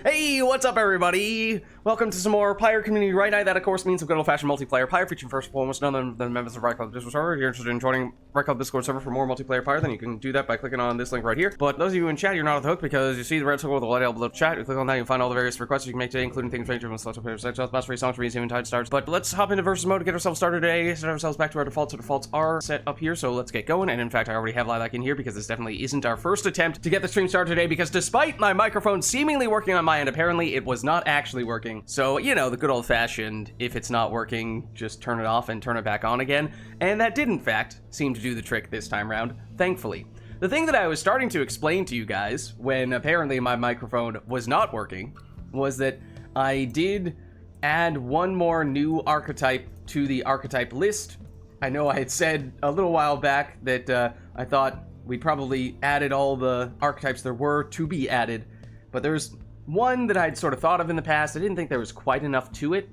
Hey, what's up, everybody? Welcome to some more Pyre Community RITE Night. That, of course, means some good old-fashioned multiplayer Pyre, featuring first and foremost none other than members of RITE Club Discord server. If you're interested in joining RITE Club Discord server for more multiplayer Pyre, then you can do that by clicking on this link right here. But those of you in chat, you're not off the hook because you see the red circle with the light below chat. You click on that, you find all the various requests you can make today, including things ranging from social players, mass free songs, even tide stars. But let's hop into versus mode to get ourselves started today. Set ourselves back to our defaults. Our defaults are set up here, so let's get going. And in fact, I already have Lilac in here because this definitely isn't our first attempt to get the stream started today, because despite my microphone seemingly working on my end, apparently it was not actually working. So, you know, the good old-fashioned, if it's not working, just turn it off and turn it back on again. And that did, in fact, seem to do the trick this time round, thankfully. The thing that I was starting to explain to you guys, when apparently my microphone was not working, was that I did add one more new archetype to the archetype list. I know I had said a little while back that I thought we probably added all the archetypes there were to be added, but there's one that I'd sort of thought of in the past. I didn't think there was quite enough to it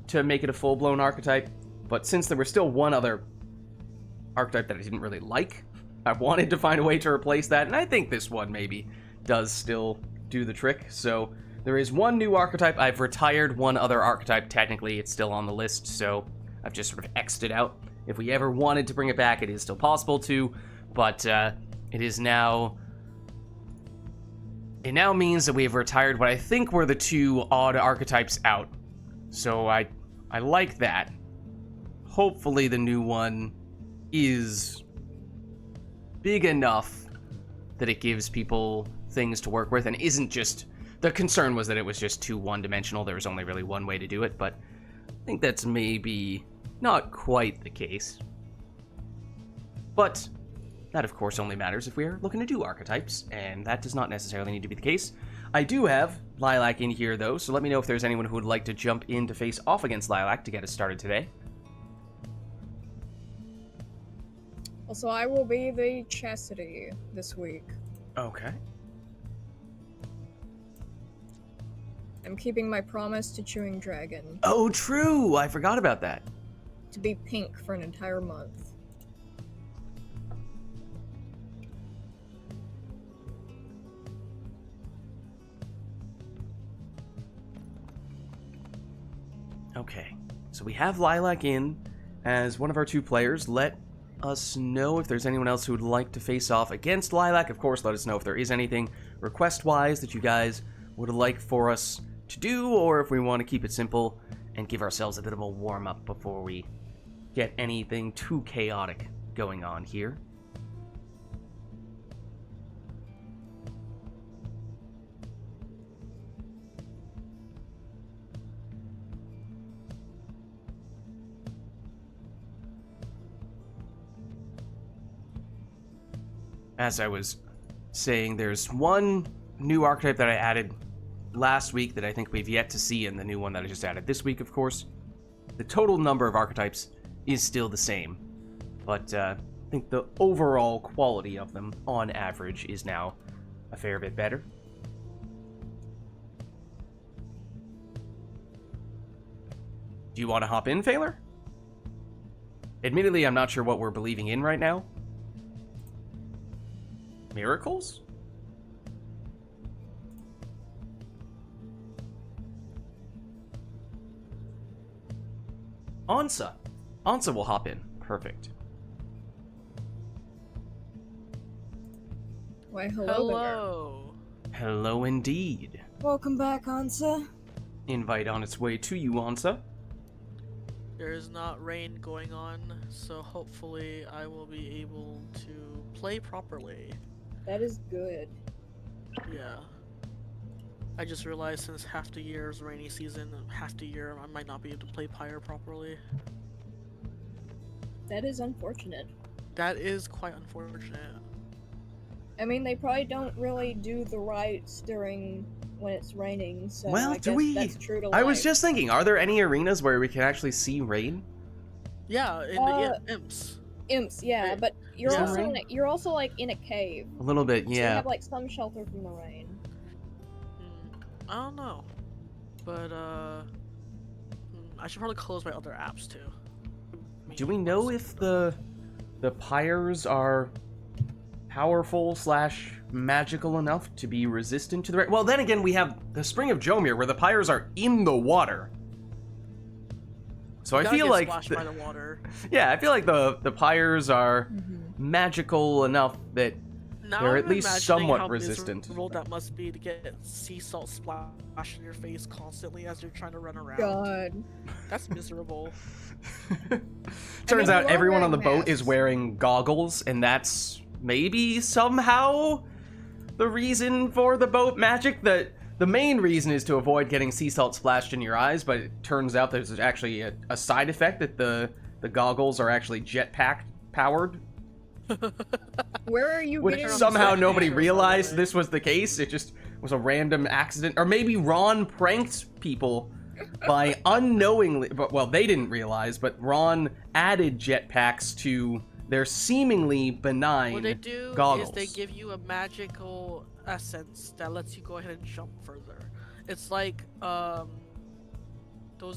to make it a full-blown archetype, but since there was still one other archetype that I didn't really like, I wanted to find a way to replace that, and I think this one maybe does still do the trick. So there is one new archetype. I've retired one other archetype. Technically, it's still on the list, so I've just sort of X'd it out. If we ever wanted to bring it back, it is still possible to, but it is now... It now means that we have retired what I think were the two odd archetypes out. So I like that. Hopefully the new one is big enough that it gives people things to work with and isn't just... The concern was that it was just too one-dimensional. There was only really one way to do it, but I think that's maybe not quite the case. But that, of course, only matters if we're looking to do archetypes, and that does not necessarily need to be the case. I do have Lilac in here, though, so let me know if there's anyone who would like to jump in to face off against Lilac to get us started today. Also, I will be the Chastity this week. Okay. I'm keeping my promise to Chewing Dragon. Oh, true! I forgot about that. To be pink for an entire month. Okay, so we have Lilac in as one of our two players. Let us know if there's anyone else who would like to face off against Lilac. Of course, let us know if there is anything request-wise that you guys would like for us to do, or if we want to keep it simple and give ourselves a bit of a warm-up before we get anything too chaotic going on here. As I was saying, there's one new archetype that I added last week that I think we've yet to see in the new one that I just added this week, of course. The total number of archetypes is still the same, but I think the overall quality of them, on average, is now a fair bit better. Do you want to hop in, Phaler? Admittedly, I'm not sure what we're believing in right now. Miracles? Ansa. Ansa will hop in. Perfect. Why, hello there. Hello indeed. Welcome back, Ansa. Invite on its way to you, Ansa. There is not rain going on, so hopefully I will be able to play properly. That is good. Yeah. I just realized since half the year is rainy season, half the year I might not be able to play Pyre properly. That is unfortunate. That is quite unfortunate. I mean, they probably don't really do the rites during when it's raining, so Well, I guess that's true to life. I was just thinking, are there any arenas where we can actually see rain? Yeah, in the imps. Imps, yeah, but you're Yeah. also you're also like in a cave. A little bit, So you yeah. have like some shelter from the rain. I don't know, but I should probably close my other apps too. Do we know if the pyres are powerful slash magical enough to be resistant to the... Well, then again, we have the Spring of Jomir, where the pyres are in the water. So I Gotta feel get like... splashed by the water. Yeah, I feel like the pyres are magical enough that Now they're I'm at least imagining somewhat how resistant. miserable that must be to get sea salt splashed in your face constantly as you're trying to run around. God. That's miserable. Turns you out are everyone on wearing the boat is masks. wearing goggles, and that's maybe somehow the reason for the boat magic. The main reason is to avoid getting sea salt splashed in your eyes, but it turns out there's actually a side effect that the goggles are actually jetpack powered. Where are you Which getting somehow these nobody pictures, by the realized way. this was the case. It just was a random accident. Or maybe Ron pranked people by unknowingly... Well, they didn't realize, but Ron added jetpacks to their seemingly benign What they do goggles. is they give you a magical essence that lets you go ahead and jump further. It's like those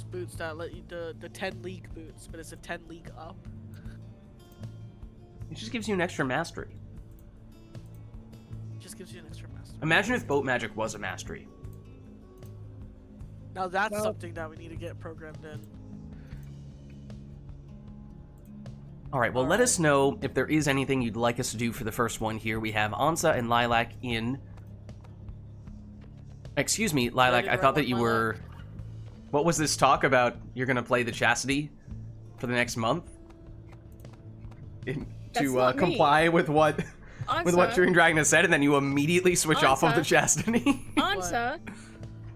boots that let you the 10 league boots, but it's a 10 league up. It just gives you an extra mastery. It just gives you an extra master. Imagine if boat magic was a mastery. Now that's Well- something that we need to get programmed in. Alright, well, let us know if there is anything you'd like us to do for the first one here. We have Ansa and Lilac in... Excuse me, Lilac, did I the thought right that you one, were... What was this talk about you're gonna play the Chastity for the next month? That's To not me. comply with what Ansa, Dream Dragon has said, and then you immediately switch off of the Ansa. Chastity? Ansa,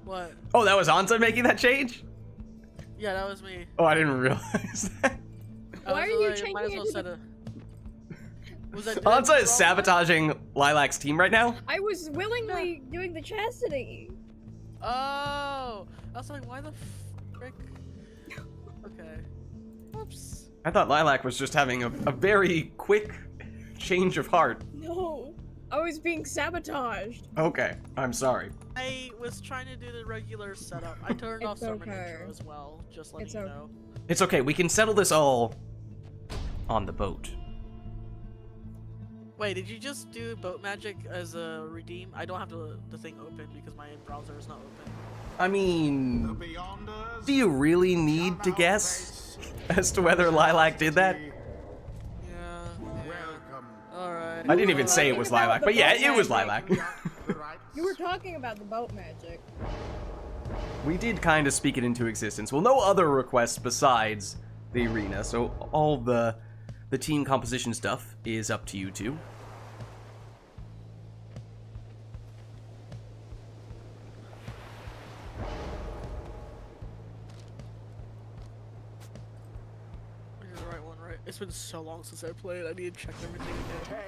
What? Oh, that was Ansa making that change? Yeah, that was me. Oh, I didn't realize that. I Why was are you like, might as changing well it set to a... Was that, did I do Ansa the is wrong sabotaging Lilac's team right now. I was willingly doing the chastity. one? Oh! I was like, why the frick? Okay. Oops. I thought Lilac was just having a very quick change of heart. No, I was being sabotaged. Okay, I'm sorry. I was trying to do the regular setup. I turned off It's Summon okay. Intro as well, just letting It's you okay. know. It's okay, we can settle this all on the boat. Wait, did you just do boat magic as a redeem? I don't have the thing open because my browser is not open. I mean, do you really need to guess as to whether Lilac did that? Yeah. Alright. I didn't even say it was Lilac, but yeah, it was Lilac. You were talking about the boat magic. We did kind of speak it into existence. Well, no other requests besides the arena, so all the team composition stuff is up to you two. You're the right one, right? It's been so long since I played, I need to check everything again.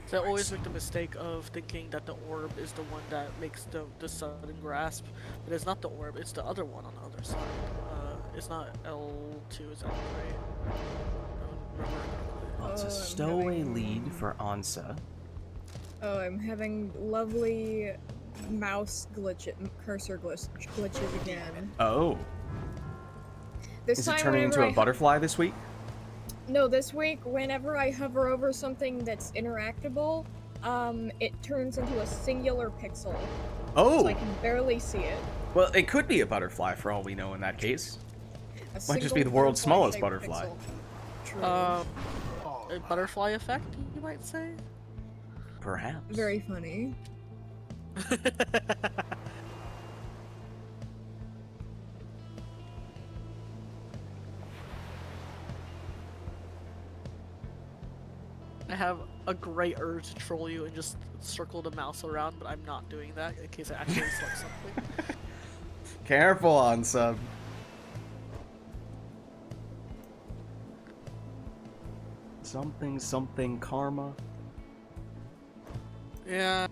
So I always make the mistake of thinking that the orb is the one that makes the sudden grasp, but it's not the orb, it's the other one on the other side. It's not L2, it's L3. Well, it's a Oh, I'm stowaway having- lead for Ansa. Oh, I'm having lovely mouse cursor glitches again. Oh. This Is it time turning whenever into a butterfly this week? No, this week, whenever I hover over something that's interactable, it turns into a singular pixel. Oh! So I can barely see it. Well, it could be a butterfly for all we know in that case. A Might just single be the world's smallest butterfly-shaped butterfly. pixel. A butterfly effect, you might say? Perhaps. Very funny. I have a great urge to troll you and just circle the mouse around, but I'm not doing that in case I actually select something. Careful, Ansa. Something karma. Yeah.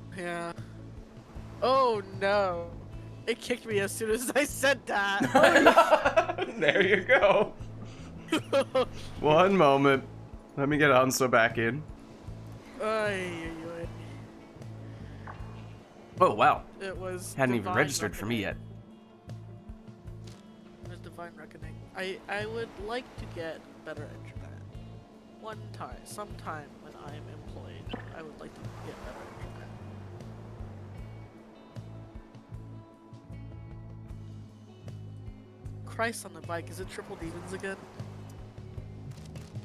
Oh no! It kicked me as soon as I said that! There you go. One moment. Let me get Ansa back in. Ay. Oh, wow. It was Hadn't even divine registered for me yet. It was divine reckoning. I would like to get better internet. Sometime when I am employed, I would like to get better internet. Christ on the bike. Is it triple demons again?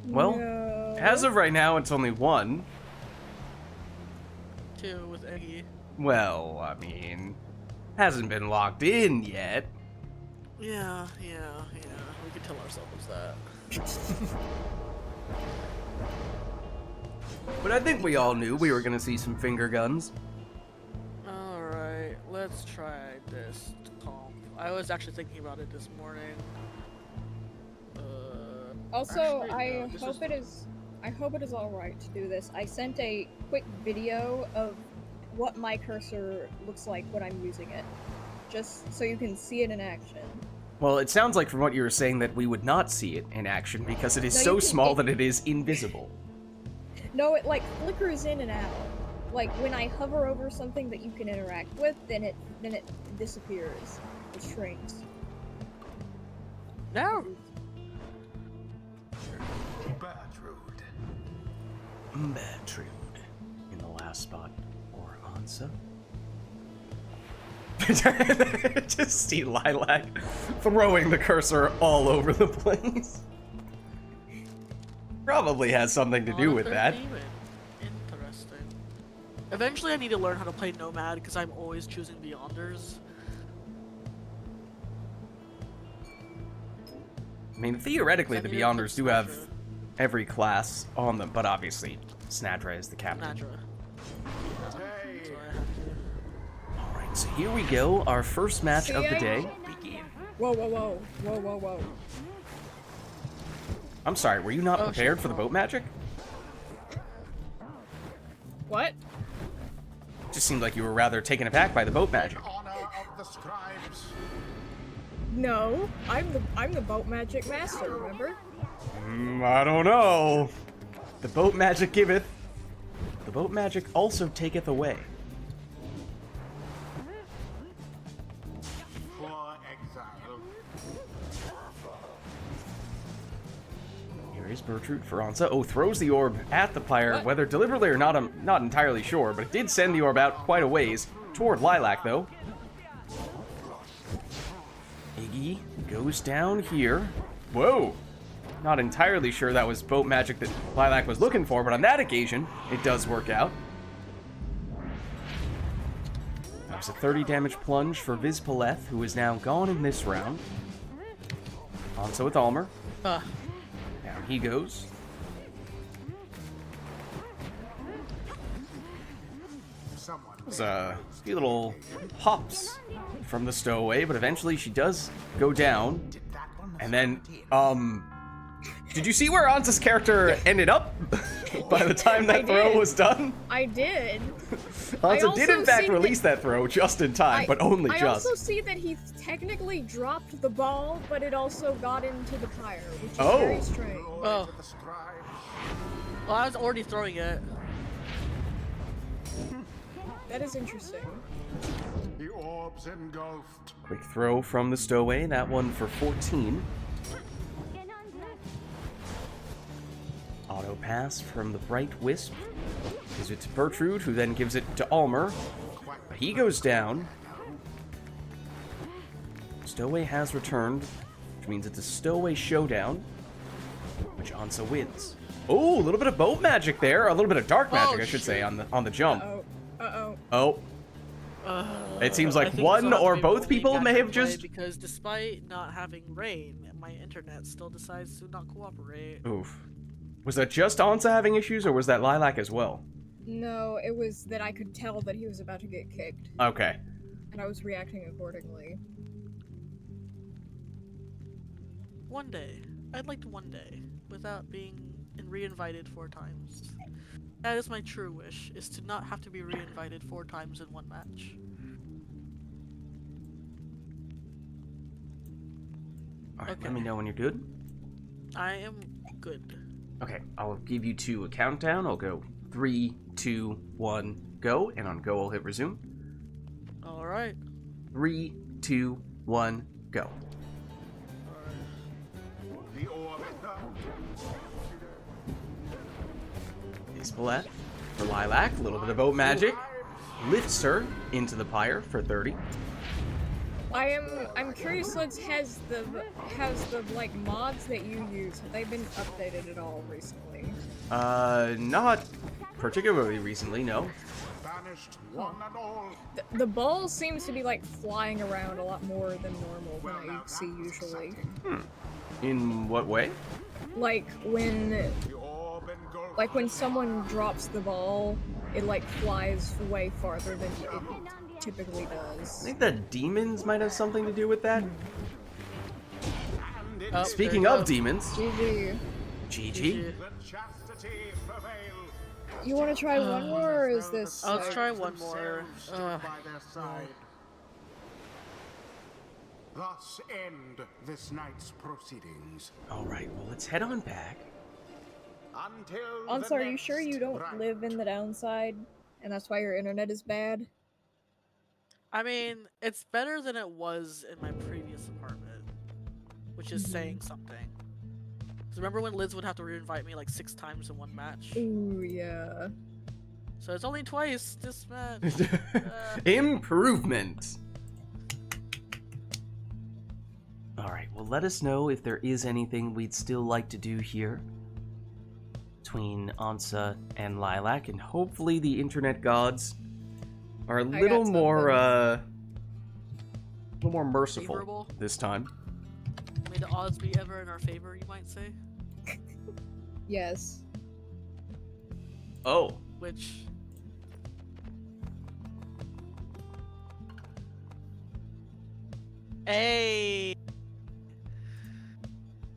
Well, No. as of right now, it's only one. 2 with Eggy. Well, I mean, hasn't been locked in yet. Yeah. We can tell ourselves that. But I think we all knew we were gonna see some finger guns. Alright, let's try this comp. I was actually thinking about it this morning. Also, Actually, no, this I hope it is alright to do this. I sent a quick video of what my cursor looks like when I'm using it. Just so you can see it in action. Well, it sounds like from what you were saying that we would not see it in action because it is No, so you can- small that it is invisible. No, it like flickers in and out. Like when I hover over something that you can interact with, then it disappears. It shrinks. Now! Bertrude. In the last spot, or Ansa. Just see Lilac throwing the cursor all over the place. Probably has something to do with that. Interesting. Eventually I need to learn how to play Nomad because I'm always choosing Beyonders. I mean, theoretically, the I need to Beyonders pick do have Snatcher. every class on them, but obviously, Snadra is the captain. Nadra. So I have to. Alright, so here we go, our first match of the day. Whoa, whoa, whoa, whoa, whoa, whoa. I'm sorry, were you not Oh, prepared shit. for the boat magic? What? Just seemed like you were rather taken aback by the boat magic. Honor of the scribes. No, I'm the boat magic master. Remember? I don't know. The boat magic giveth. The boat magic also taketh away. For exile. Here is Bertrude for Ansa. Oh, throws the orb at the Pyre, What? whether deliberately or not, I'm not entirely sure, but it did send the orb out quite a ways. Toward Lilac, though. Iggy goes down here. Whoa! Not entirely sure that was boat magic that Lilac was looking for, but on that occasion, it does work out. That was a 30 damage plunge for Vids, who is now gone in this round. Ansa with Almer. Ah, Down he goes. Someone. There's a few little hops from the stowaway, but eventually she does go down. Did that one And then, did you see where Ansa's character ended up by the time that I throw did. was done? I did. Ansa did in also fact see release that throw just in time, but only I just. also see that he technically dropped the ball, but it also got into the Pyre, which is Oh. very strange. Oh. the scribes. well, I was already throwing it. That is interesting. The orbs engulfed. Quick throw from the stowaway, that one for 14. Auto pass from the Bright Wisp. Gives it to Bertrude, who then gives it to Almer. But he goes down. Stowaway has returned, which means it's a Stowaway showdown, which Ansa wins. Oh, a little bit of boat magic there, a little bit of dark magic, I should say, on the jump. Uh-oh. Oh, it seems like I think one this will have or to be both only people may matchup have play just. because despite not having rain, my internet still decides to not cooperate. Oof. Was that just Ansa having issues, or was that Lilac as well? No, it was that I could tell that he was about to get kicked, Okay. and I was reacting accordingly. One day, I'd like to one day, without being re-invited 4 times. That is my true wish, is to not have to be re-invited 4 times in one match. Alright, Okay. let me know when you're good. I am good. Okay, I'll give you 2 a countdown. I'll go 3, 2, 1, go, and on go I'll hit resume. Alright. 3, 2, 1, go. The orb. Ispalette for Lilac, a little bit of boat magic. Lifts her into the Pyre for 30. I'm curious. Lids, has the like mods that you use, have they been updated at all recently? Not particularly recently, no. Banished one and all. The ball seems to be like flying around a lot more than normal than I see usually. In what way? Like when The orb engulfed. Like when someone drops the ball, it like flies way farther than it typically I does. think the demons might have something to do with that. And in Oh, Speaking there you of go. demons, GG. GG. the chastity prevail. You want to try one more, or is this? Let's try one more. Stood by their side. Thus end this night's proceedings. All right, well, let's head on back. Until Ansar, the are you sure you next don't rite. live in the downside, and that's why your internet is bad? I mean, it's better than it was in my previous apartment, which is saying something. 'Cause remember when Liz would have to re-invite me like 6 times in one match? Ooh, yeah. So it's only twice this match. Improvement. All right, well, let us know if there is anything we'd still like to do here between Ansa and Lilac, and hopefully the internet gods are a got little more, something. merciful Favorable? this time. May the odds be ever in our favor, you might say. Yes. Oh, Which Hey,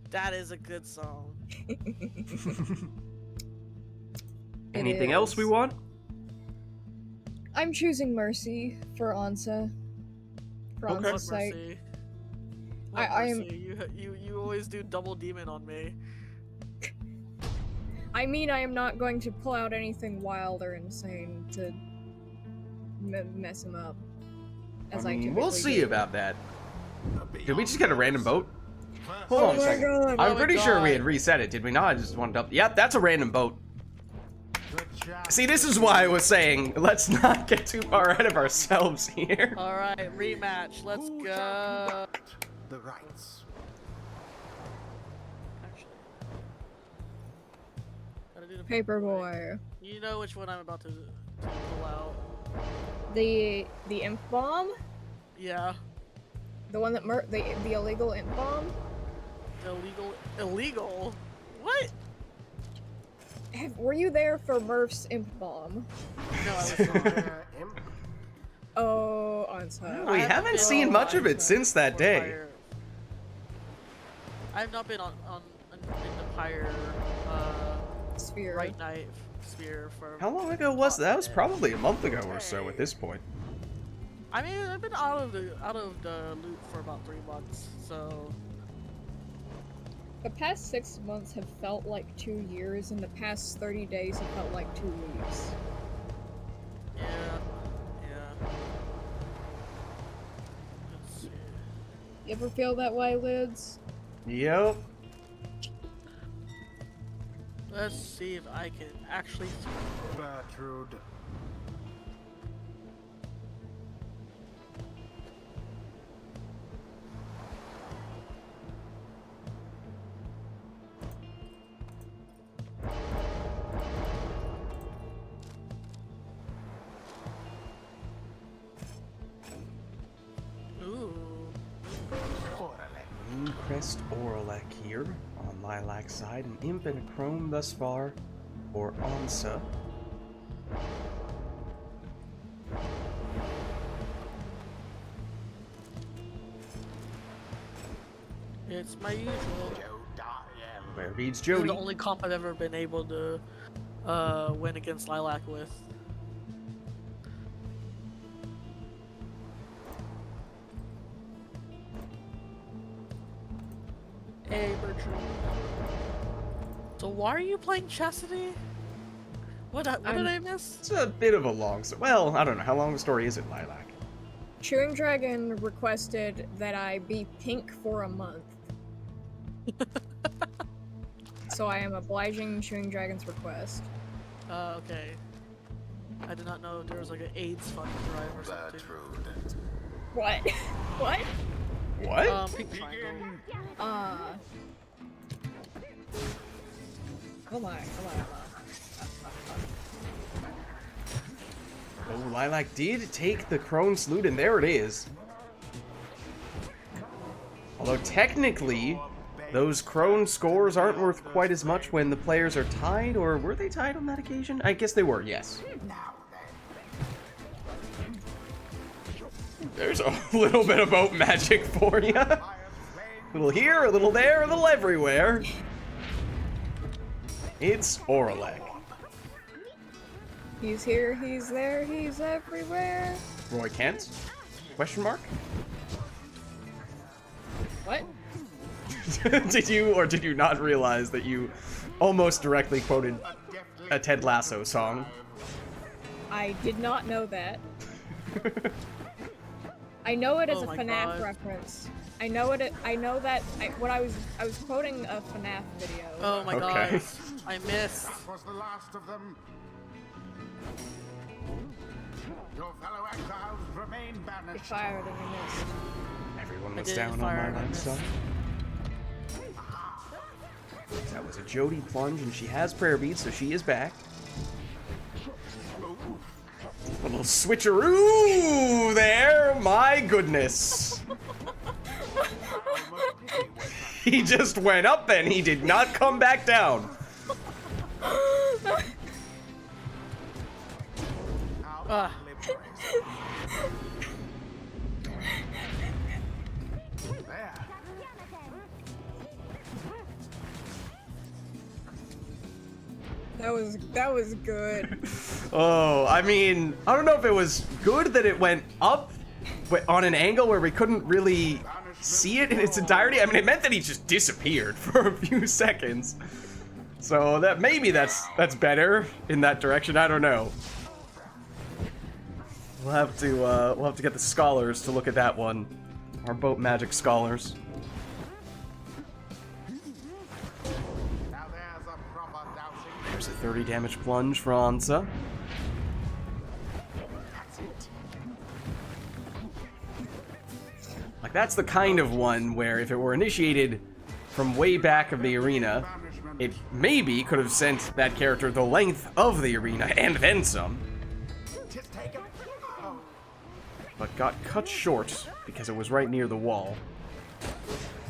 that is a good song. anything else we is. want? I'm choosing Mercy for Ansa. For Okay. Ansa's sake. Mercy. I am- Mercy. You always do double demon on me. I mean, I am not going to pull out anything wild or insane to mess him up. As I typically We'll see do. about that. Did we just get a random boat? Hold Oh on a my second. god! I'm Oh my pretty sure we God. had reset it, did we not? I just wanted to. Yep, that's a random boat. The chastity See, this is why I was saying, let's not get too far ahead of ourselves here. Alright, rematch. Let's Who go. shall conduct the rites? Actually, gotta do the Paperboy. You know which one I'm about to pull out. The imp bomb? Yeah. The one that the illegal imp bomb? Illegal? What? Were you there for Murph's imp bomb? No, I was not. Imp. Oh, Ansa. We haven't seen much of it since that day. Pyre. I've not been in the Pyre Sphere. RITE NITE sphere for. How long ago was that? That was probably a month ago or so at this point. I mean, I've been out of the loop for about 3 months, so. The past 6 months have felt like 2 years, and the past 30 days have felt like 2 weeks. Yeah. Let's see. You ever feel that way, Lids? Yep. Let's see if I can actually. Bertrude. Ooh. Moon-Crest Oralek here on Lilac's side, an Imp and a Chrome thus far for Ansa. It's my usual. Where reads This is Jody. the only comp I've ever been able to win against Lilac with. Hey, Bertram. So why are you playing Chastity? What did I miss? It's a bit of a long story. Well, I don't know. How long a story is it, Lilac? Chewing Dragon requested that I be pink for a month. So I am obliging Chewing Dragon's request. Okay. I did not know there was like an AIDS fund drive or something. What? What? What? Pink triangle. Hold on. Oh, Lilac did take the Crone Salute, and there it is. Although technically, those Crone scores aren't worth quite as much when the players are tied, or were they tied on that occasion? I guess they were, yes. There's a little bit of boat magic for you. A little here, a little there, a little everywhere. It's Oralek. He's here, he's there, he's everywhere. Roy Kent? Question mark? What? Did you not realize that you almost directly quoted a Ted Lasso song? I did not know that. I know it as Oh a my FNAF God. reference. I know it. I know that. I was quoting a FNAF video. Oh my Okay. god. I missed. That was the last of them. Your fellow exiles remain I banished. fired and I missed. Everyone I was did down on fire my on this. side. That was a Jody plunge, and she has prayer beads, so she is back. A little switcheroo there, my goodness. He just went up and he did not come back down. Ah. There. That was good. Oh, I mean, I don't know if it was good that it went up on an angle where we couldn't really see it in its entirety. I mean, it meant that he just disappeared for a few seconds. So that maybe that's better in that direction. I don't know. We'll have to get the scholars to look at that one. Our boat magic scholars. Now there's a proper dousing. There's a 30 damage plunge for Ansa. That's it. Like, that's the kind of one where if it were initiated from way back of the arena, it maybe could have sent that character the length of the arena and then some, Tis taken. Oh, but got cut short because it was right near the wall.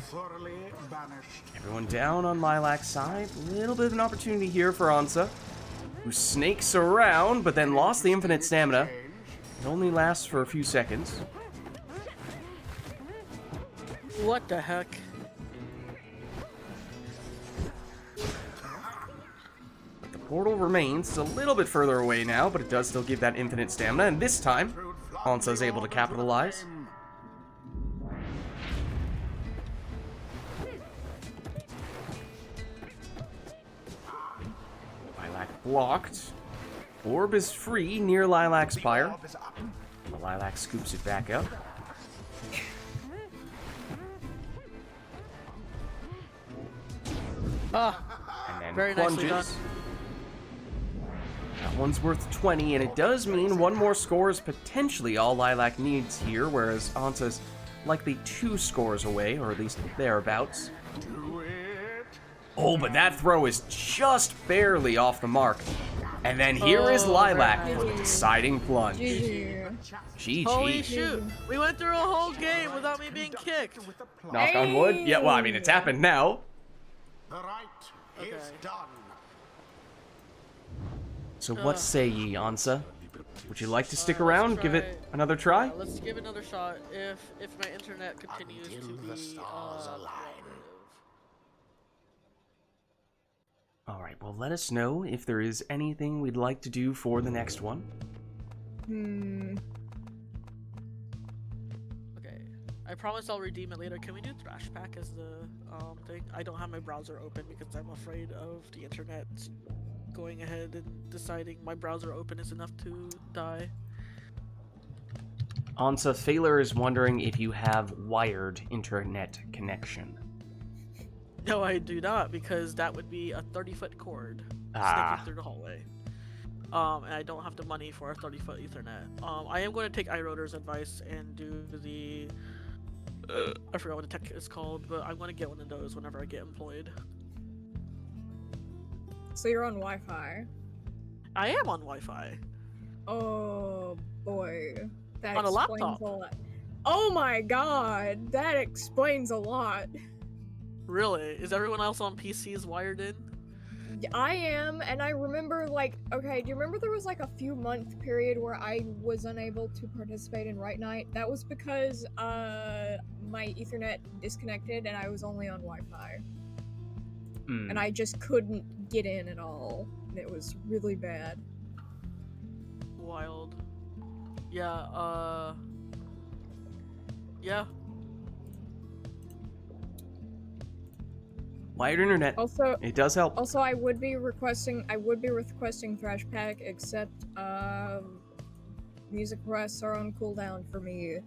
thoroughly banished. Everyone down on Lilac's side. A little bit of an opportunity here for Ansa, who snakes around but then lost the infinite stamina. It only lasts for a few seconds. What the heck? But the portal remains. It's a little bit further away now, but it does still give that infinite stamina, and this time, Ansa's able to capitalize. Lilac blocked. Orb is free near Lilac's Pyre. Orb is up. The Lilac scoops it back up. Ah, And then very nicely plunges. done. That one's worth 20, and it does mean one more score is potentially all Lilac needs here, whereas Ansa's likely 2 scores away, or at least thereabouts. Do it. Oh, but that throw is just barely off the mark. And then here is Oh, Lilac very for the nice. deciding plunge. GG. Holy GG. shoot! We went through a whole game without me being kicked. With the plot. Knock on wood. Yeah, well, I mean, it's happened now. The right is Okay. done. So what say ye, Ansa? Would you like to stick Let's around? Give it try- another try? Yeah, let's give it another shot. If my internet continues Until to the be stars align. All right, well, let us know if there is anything we'd like to do for the next one. Okay, I promise I'll redeem it later. Can we do Thrash Pack as the thing? I don't have my browser open because I'm afraid of the internet going ahead and deciding my browser open is enough to die. Ansa Thaler is wondering if you have wired internet connection. No, I do not, because that would be a 30-foot cord Ah. sticking through the hallway. and I don't have the money for a 30-foot Ethernet. I am going to take iRotor's advice and do the I forgot what the tech is called, but I'm going to get one of those whenever I get employed. So you're on Wi-Fi. I am on Wi-Fi. Oh boy, that On a explains laptop. a lot. Oh my god, that explains a lot. Really? Is everyone else on PCs wired in? I am, and I remember, like, okay, do you remember there was like a few month period where I was unable to participate in RITE NITE? That was because my Ethernet disconnected and I was only on Wi-Fi. And I just couldn't get in at all. And it was really bad. Wild. Yeah, yeah. Wired internet. Also, It does help. I would be requesting Thrash Pack, except music requests are on cooldown for me.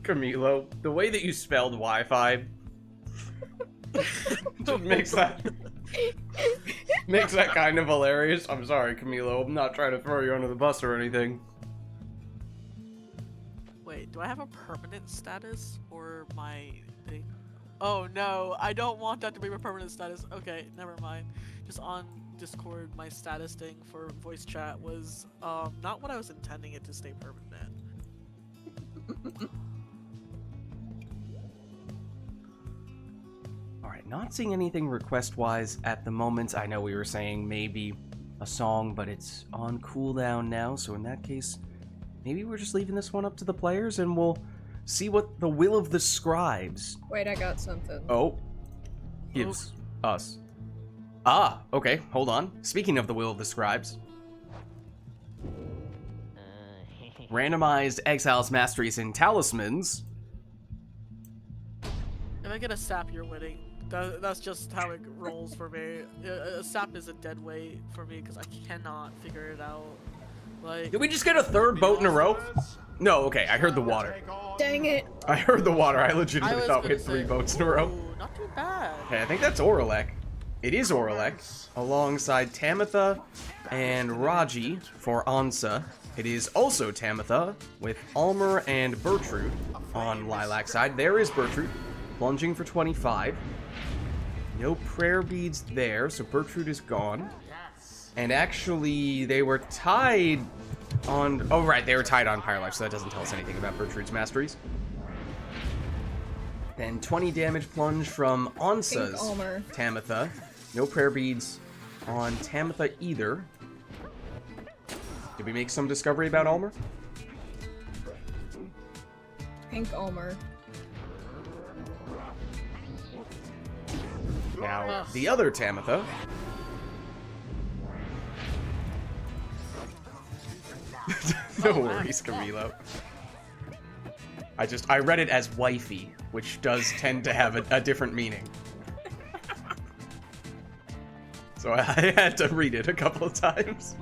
Camilo, the way that you spelled Wi-Fi just makes that kind of hilarious. I'm sorry, Camilo. I'm not trying to throw you under the bus or anything. Wait, do I have a permanent status or my thing? Oh no, I don't want that to be my permanent status. Okay, never mind. Just on Discord, my status thing for voice chat was not what I was intending it to stay permanent. Alright, not seeing anything request-wise at the moment. I know we were saying maybe a song, but it's on cooldown now, so in that case, maybe we're just leaving this one up to the players and we'll see what the will of the scribes. Wait, I got something. Oh. Gives us. Ah, okay, hold on. Speaking of the will of the scribes. Randomized exiles, masteries, and talismans. If I get a sap, you're winning. That's just how it rolls for me. A sap is a dead weight for me because I cannot figure it out. Like, Did we just get a third boat in a row? No, okay, I heard the water. Dang it! I heard the water. I I legitimately was thought we gonna had 3 say, boats in a row. ooh, not too bad. Okay, I think that's Oralek. It is Oralek, alongside Tamitha and Raji for Ansa. It is also Tamitha with Almer and Bertrude on Lilac's side. There is Bertrude, plunging for 25. No prayer beads there, so Bertrude is gone. And actually, they were tied on... Oh, right, they were tied on Pyre Life, so that doesn't tell us anything about Bertrude's masteries. Then 20 damage plunge from Ansa's Almer. Tamitha. No prayer beads on Tamitha either. Did we make some discovery about Almer? Pink Almer. Now, the other Tamitha. No worries, Camilo. I read it as wifey, which does tend to have a different meaning. So I had to read it a couple of times.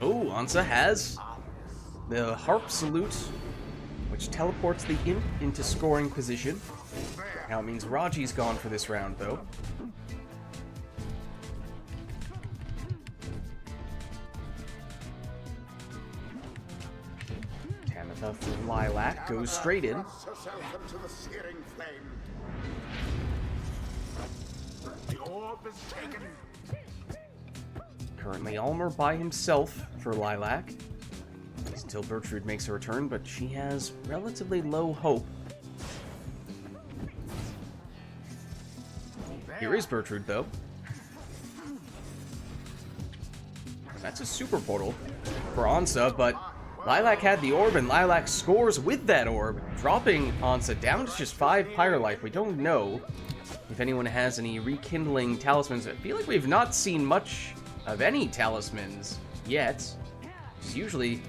Oh, Ansa has the Harp Salute, which teleports the Imp into scoring position. Now it means Raji's gone for this round, though. Tamitha for Lilac goes straight in. Thrust herself into the searing flame. The orb is taken. Currently Almer by himself for Lilac. Until Bertrude makes a return, but she has relatively low hope. Here is Bertrude, though. And that's a super portal for Ansa, but Lilac had the orb, and Lilac scores with that orb, dropping Ansa down to just 5 Pyre Life. We don't know if anyone has any rekindling talismans. I feel like we've not seen much of any talismans yet. It's usually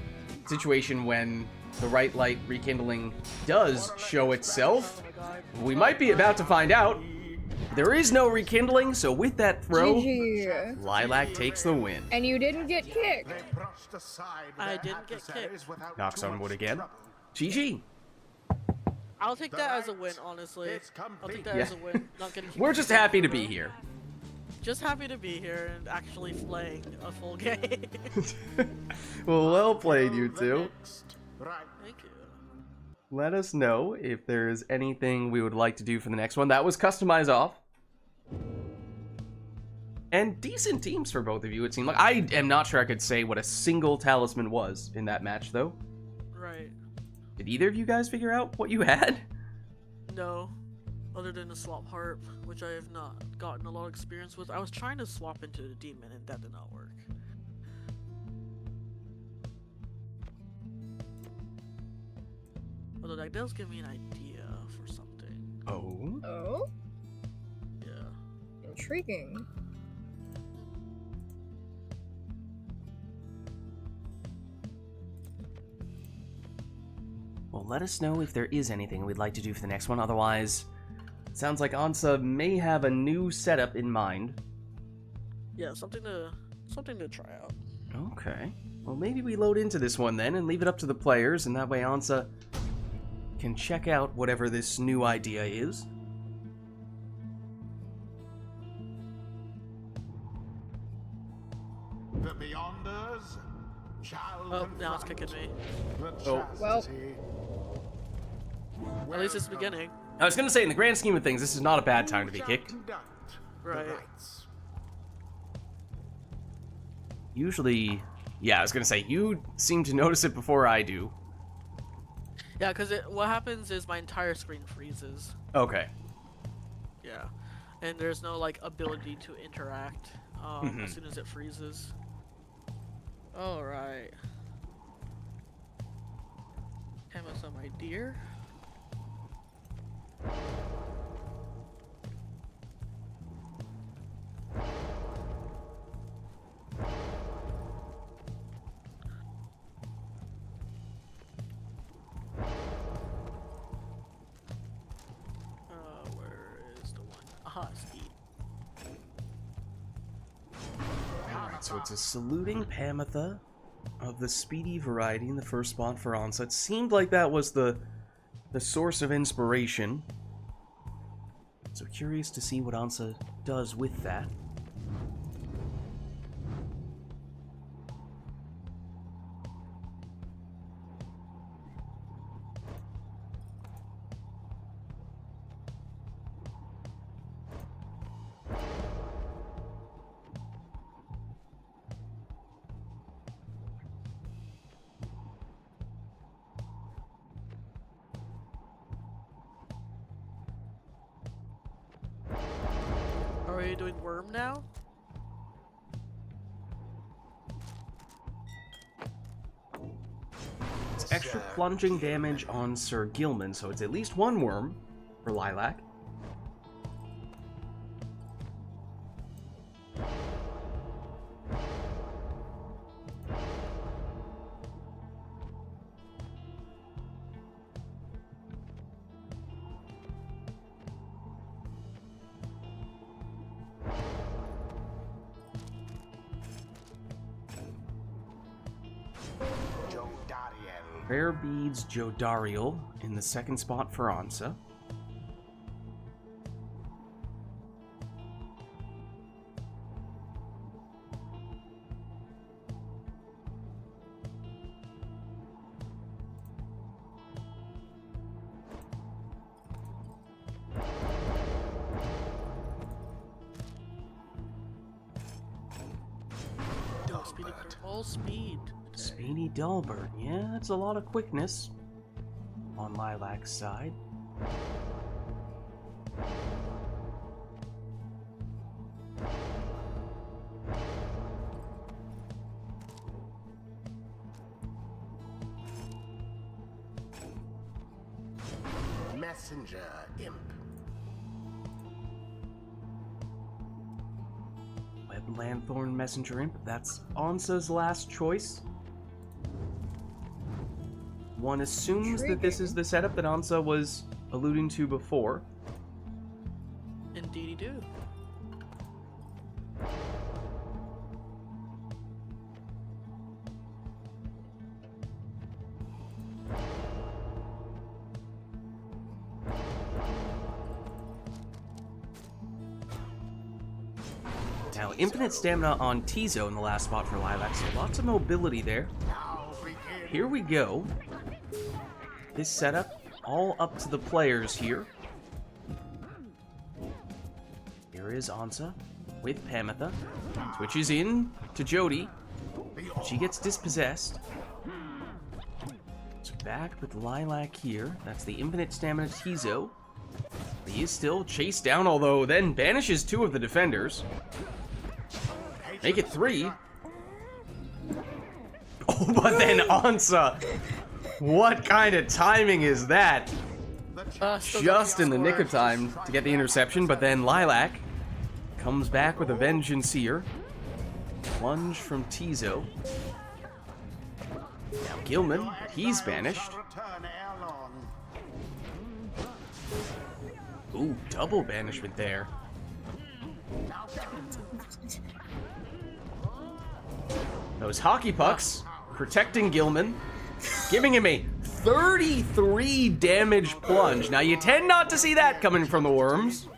a situation when the right light rekindling does show itself. We might be about to find out. There is no rekindling, so with that throw, GG. Lilac takes the win. And you didn't get kicked. They brushed aside I their didn't get adversaries kicked. without Knocks too on much wood again. trouble. GG. I'll take The that as a right win, honestly. is I'll take complete. that Yeah. as a win. Not getting We're just happy to be here. Just happy to be here and actually playing a full game. Well played, you The two. next right. Thank you. Let us know if there's anything we would like to do for the next one. That was customize off. And decent teams for both of you, it seemed like. I am not sure I could say what a single talisman was in that match, though. Right. Did either of you guys figure out what you had? No. Other than the swap harp, which I have not gotten a lot of experience with. I was trying to swap into the demon and that did not work. Although that does give me an idea for something. Oh? Oh? Yeah. Intriguing. Well, let us know if there is anything we'd like to do for the next one. Otherwise, it sounds like Ansa may have a new setup in mind. Yeah, something to try out. Okay. Well, maybe we load into this one then and leave it up to the players, and that way Ansa can check out whatever this new idea is. The Beyonders shall Oh, now it's confront kicking me. the Oh. Well. chastity. At least it's the beginning. I was gonna say, in the grand scheme of things, this is not a bad time to be Who kicked. shall conduct the Right. rites? Usually, yeah, I was gonna say, you seem to notice it before I do. Yeah, because what happens is my entire screen freezes. Okay. Yeah. And there's no, like, ability to interact as soon as it freezes. Alright. Cameras on my deer. Where is the one? Aha, speed. Alright, so it's a saluting Pamitha of the speedy variety in the first spot for Ansa. It seemed like that was the source of inspiration. So curious to see what Ansa does with that. Are we doing worm now? It's extra plunging damage on Sir Gilman, so it's at least one worm for Lilac. Jodariel. Rare Beads Jodariel in the second spot for Ansa. Speedy all speed. Speedy Dullbird. Yeah, that's a lot of quickness on Lilac's side. Messenger imp. Web Lanthorn Messenger Imp. That's Ansa's last choice. One assumes that this is the setup that Ansa was alluding to before. Indeed, do. Now, infinite stamina on Tizo in the last spot for Lilac, so lots of mobility there. Here we go. This setup, all up to the players here. Here is Ansa with Pamitha. Switches in to Jody. She gets dispossessed. So back with Lilac here. That's the infinite stamina Tizo. He is still chased down, although then banishes 2 of the defenders. Make it 3. Oh, but then Ansa. What kind of timing is that? Just in the nick of time to get the interception, but then Lilac comes back with a vengeance here. Plunge from Tizo. Now Gilman, he's banished. Ooh, double banishment there. Those hockey pucks protecting Gilman, giving him a 33 damage plunge. Now you tend not to see that coming from the Worms.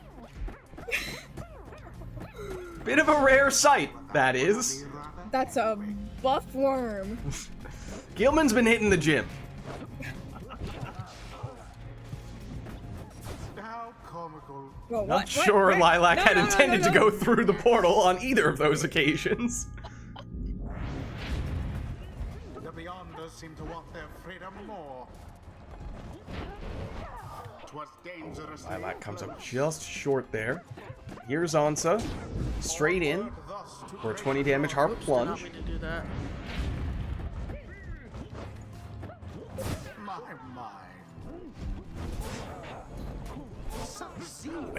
Bit of a rare sight, that is. That's a buff worm. Gilman's been hitting the gym. Well, Not sure what? Lilac had No, intended to go through the portal on either of those occasions. The Beyonders seem to want their freedom more. 'Twas dangerous. Lilac comes up just short there. Here's Ansa, straight in for a 20 damage harp Did not plunge. mean to do that. My.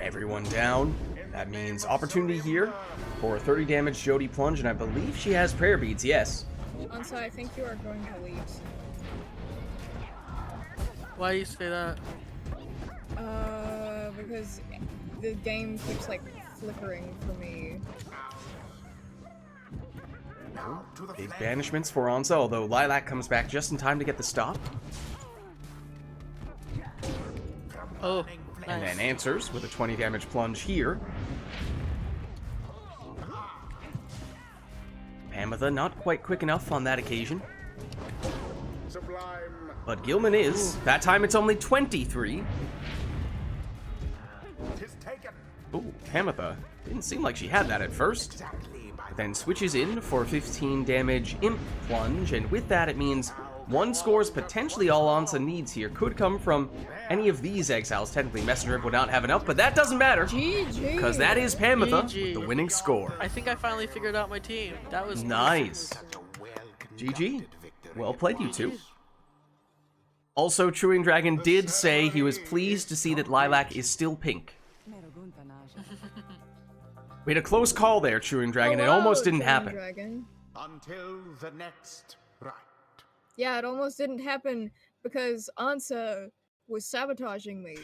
Everyone down. That means opportunity here for a 30 damage Jody plunge, and I believe she has prayer beads, yes. Ansa, I think you are going to leave. Why do you say that? Because the game keeps like flickering for me. Big banishments for Ansa, although Lilac comes back just in time to get the stop. Oh, And then nice. answers with a 20 damage plunge here. Pamitha not quite quick enough on that occasion. Sublime. But Gilman is. That time it's only 23. 'Tis taken. Ooh, Pamitha. Didn't seem like she had that at first. Exactly by Then switches in for 15 damage Imp Plunge, and with that it means one scores potentially all Ansa needs here. Could come from any of these exiles. Technically, Messenger would not have enough, but that doesn't matter. GG. Because that is Pamitha, GG. the winning score. I think I finally figured out my team. That was Nice. such a GG. Well played, you two. Also, Chewing Dragon did say he was pleased to see that Lilac is still pink. We had a close call there, Chewing Dragon. It Hello, almost didn't Chewing happen. Dragon. Until the next rite. Yeah, it almost didn't happen because Ansa was sabotaging me.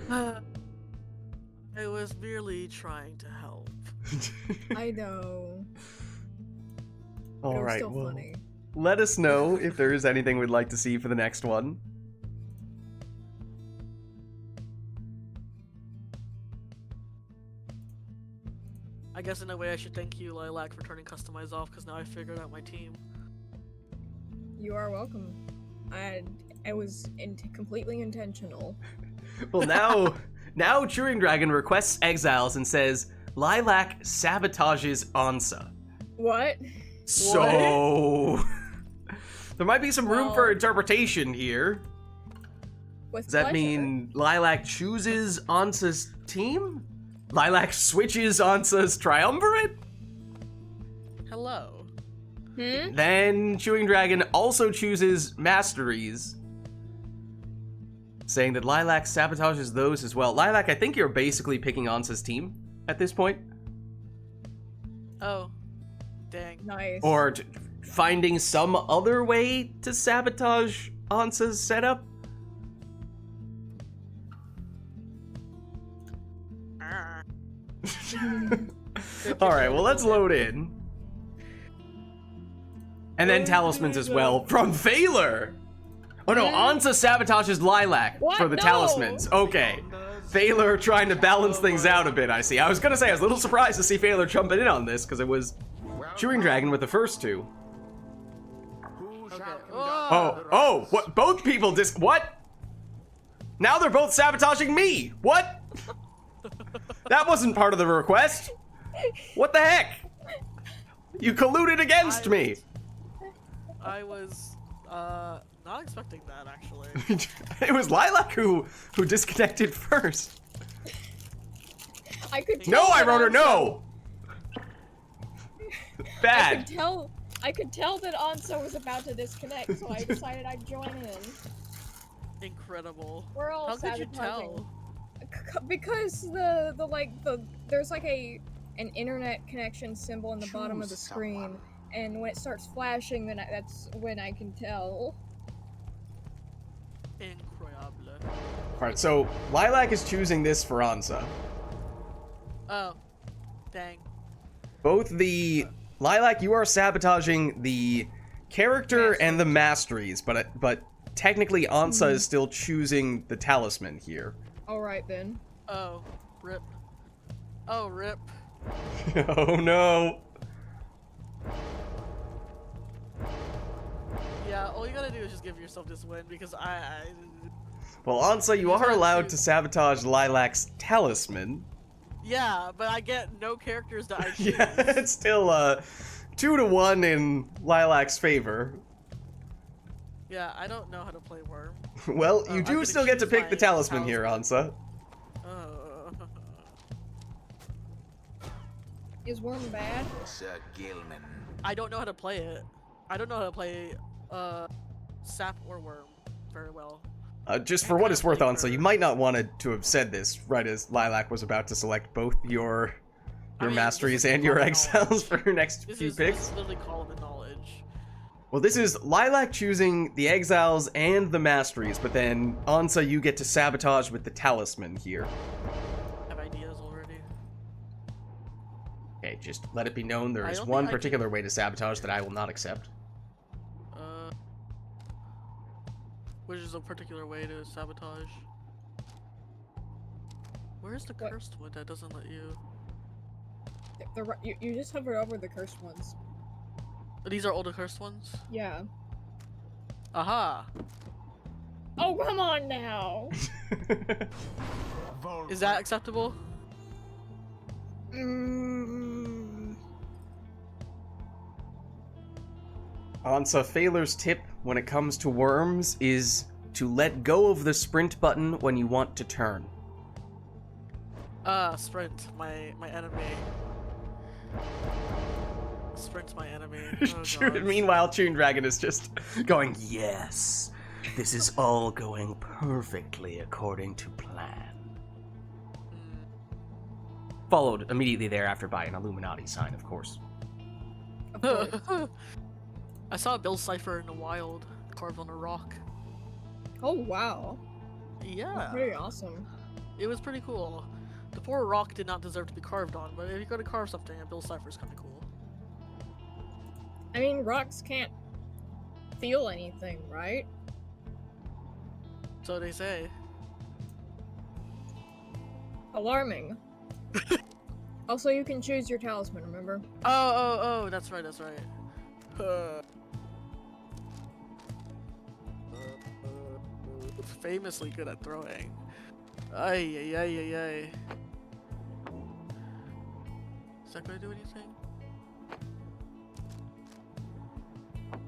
I was merely trying to help. I know. But it All was right, still well, funny. let us know if there is anything we'd like to see for the next one. I guess in a way I should thank you, Lilac, for turning Customize off, because now I figured out my team. You are welcome. It was completely intentional. Well, now Chewing Dragon requests exiles and says Lilac sabotages Ansa. What? So there might be some room for Well- interpretation here. With Does that pleasure. mean Lilac chooses Ansa's team? Lilac switches Ansa's triumvirate? Hello. Hmm? Then Chewing Dragon also chooses Masteries, saying that Lilac sabotages those as well. Lilac, I think you're basically picking Ansa's team at this point. Oh. Dang. Nice. Or finding some other way to sabotage Ansa's setup. All right, well, let's load in. And then talismans as well from Phaler. Oh no, Ansa sabotages Lilac What? for the No. talismans. Okay. Phaler trying to balance things out a bit, I see. I was gonna say, I was a little surprised to see Phaler jumping in on this, because it was Chewing Dragon with the first two. Who shall conduct Oh, the oh, rites? what? Both people what? Now they're both sabotaging me. What? That wasn't part of the request. What the heck? You colluded against me. I was not expecting that actually. It was Lilac who disconnected first. I could No, tell I that wrote her Ansa- no. Bad. I could tell that Ansa was about to disconnect, so I decided I'd join in. Incredible. We're all How could you sabotaging. tell? Because there's like an internet connection symbol in the bottom of the Choose screen, someone. and when it starts flashing, then that's when I can tell. Incroyable. Alright, so Lilac is choosing this for Ansa. Oh, dang. Both the Lilac, you are sabotaging the character and the masteries, but technically Ansa is still choosing the talisman here. All right then. Oh, rip. Oh, rip. Oh no. Yeah, all you gotta do is just give yourself this win because Well, Ansa, you are allowed to sabotage Lilac's talisman. Yeah, but I get no characters that I choose. Yeah, it's still 2-1 in Lilac's favor. Yeah, I don't know how to play Worm. Well, Oh, you I'm do gonna still get to choose pick my the talisman here, Ansa. Is Worm bad? Sir Gilman. I don't know how to play it. I don't know how to play Sap or Worm very well. Just for what it's worth, Ansa, you might not want to have said this right as Lilac was about to select both your mean, masteries this is and your common exiles knowledge. for your next This few is picks. literally common knowledge. Well, this is Lilac choosing the exiles and the masteries, but then Ansa, you get to sabotage with the talisman here. I have ideas already. Okay, just let it be known there I is don't one think I can- particular way to sabotage that I will not accept. Which is a particular way to sabotage. Where's the What? cursed one that doesn't let you? You just hovered over the cursed ones. These are all the cursed ones? Yeah. Aha! Oh, come on now! Is that acceptable? Ansa, Phaler's tip when it comes to worms is to let go of the sprint button when you want to turn. Sprint, my enemy. Sprint, my enemy. Oh, God. Meanwhile, Chewing Dragon is just going, yes, this is all going perfectly according to plan. Followed immediately thereafter by an Illuminati sign, of course. Of course. I saw a Bill Cipher in the wild, carved on a rock. Oh wow. Yeah, Pretty awesome. it was pretty cool. The poor rock did not deserve to be carved on, but if you're gonna carve something, a Bill Cipher is kind of cool. I mean, rocks can't feel anything, right? So they say. Alarming. Also, you can choose your talisman, remember? Oh, that's right, Famously good at throwing. Ay. Is that gonna do anything?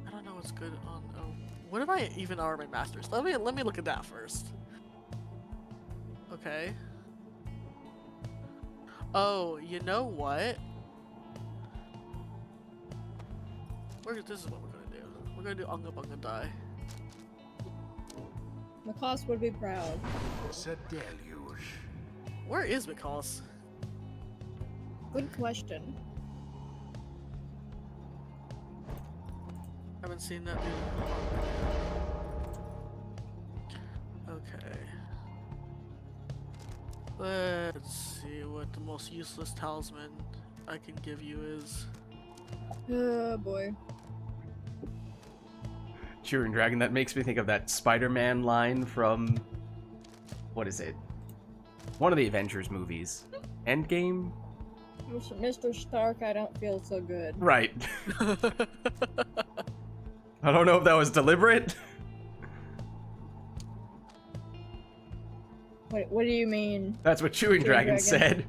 I don't know what's good on. Oh, what if I even are my masters? Let me look at that first. Okay. Oh, you know what? This is what we're gonna do. We're gonna do Unga Bunga Die. Macaws would be proud. Sir Deluge. Where is Mikos? Good question. Haven't seen that dude. Okay. Let's see what the most useless talisman I can give you is. Oh boy. Cheering Dragon, that makes me think of that Spider-Man line from... What is it? One of the Avengers movies. Endgame? Mr. Stark, I don't feel so good. Right. I don't know if that was deliberate. Wait, what do you mean? That's what Chewing Dragon Dragon. said.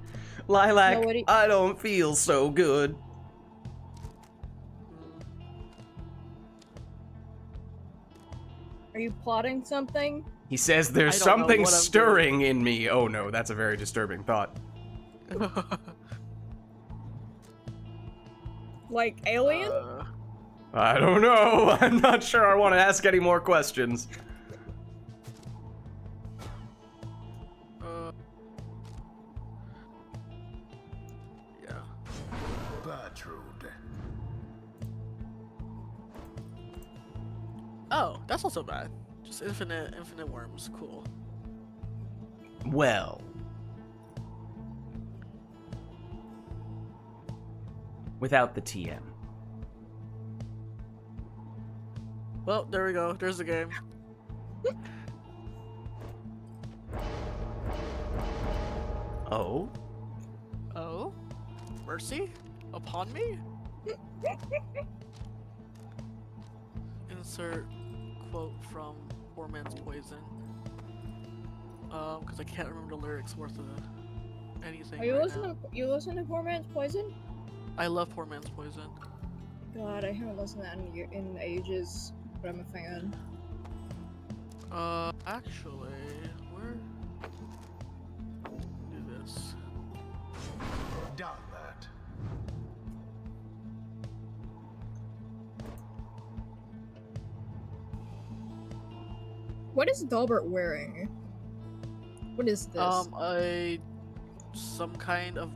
Lilac, No, what do you- I don't feel so good. Are you plotting something? He says there's I don't know something what I'm stirring in me. Oh no, that's a very disturbing thought. Like alien? I don't know. I'm not sure I want to ask any more questions. Yeah. Gertrude. Oh, that's not so bad. Just infinite worms. Cool. Well. Without the TM. Well, there we go. There's the game. Oh? Oh? Mercy? Upon me? Insert quote from Poor Man's Poison. Because I can't remember the lyrics worth of anything. Are you right listening? now. You listen to Poor Man's Poison? I love Poor Man's Poison. God, I haven't listened to that in ages, but I'm a fan. Actually, where? Do this. Dalbert. What is Dalbert wearing? What is this? Some kind of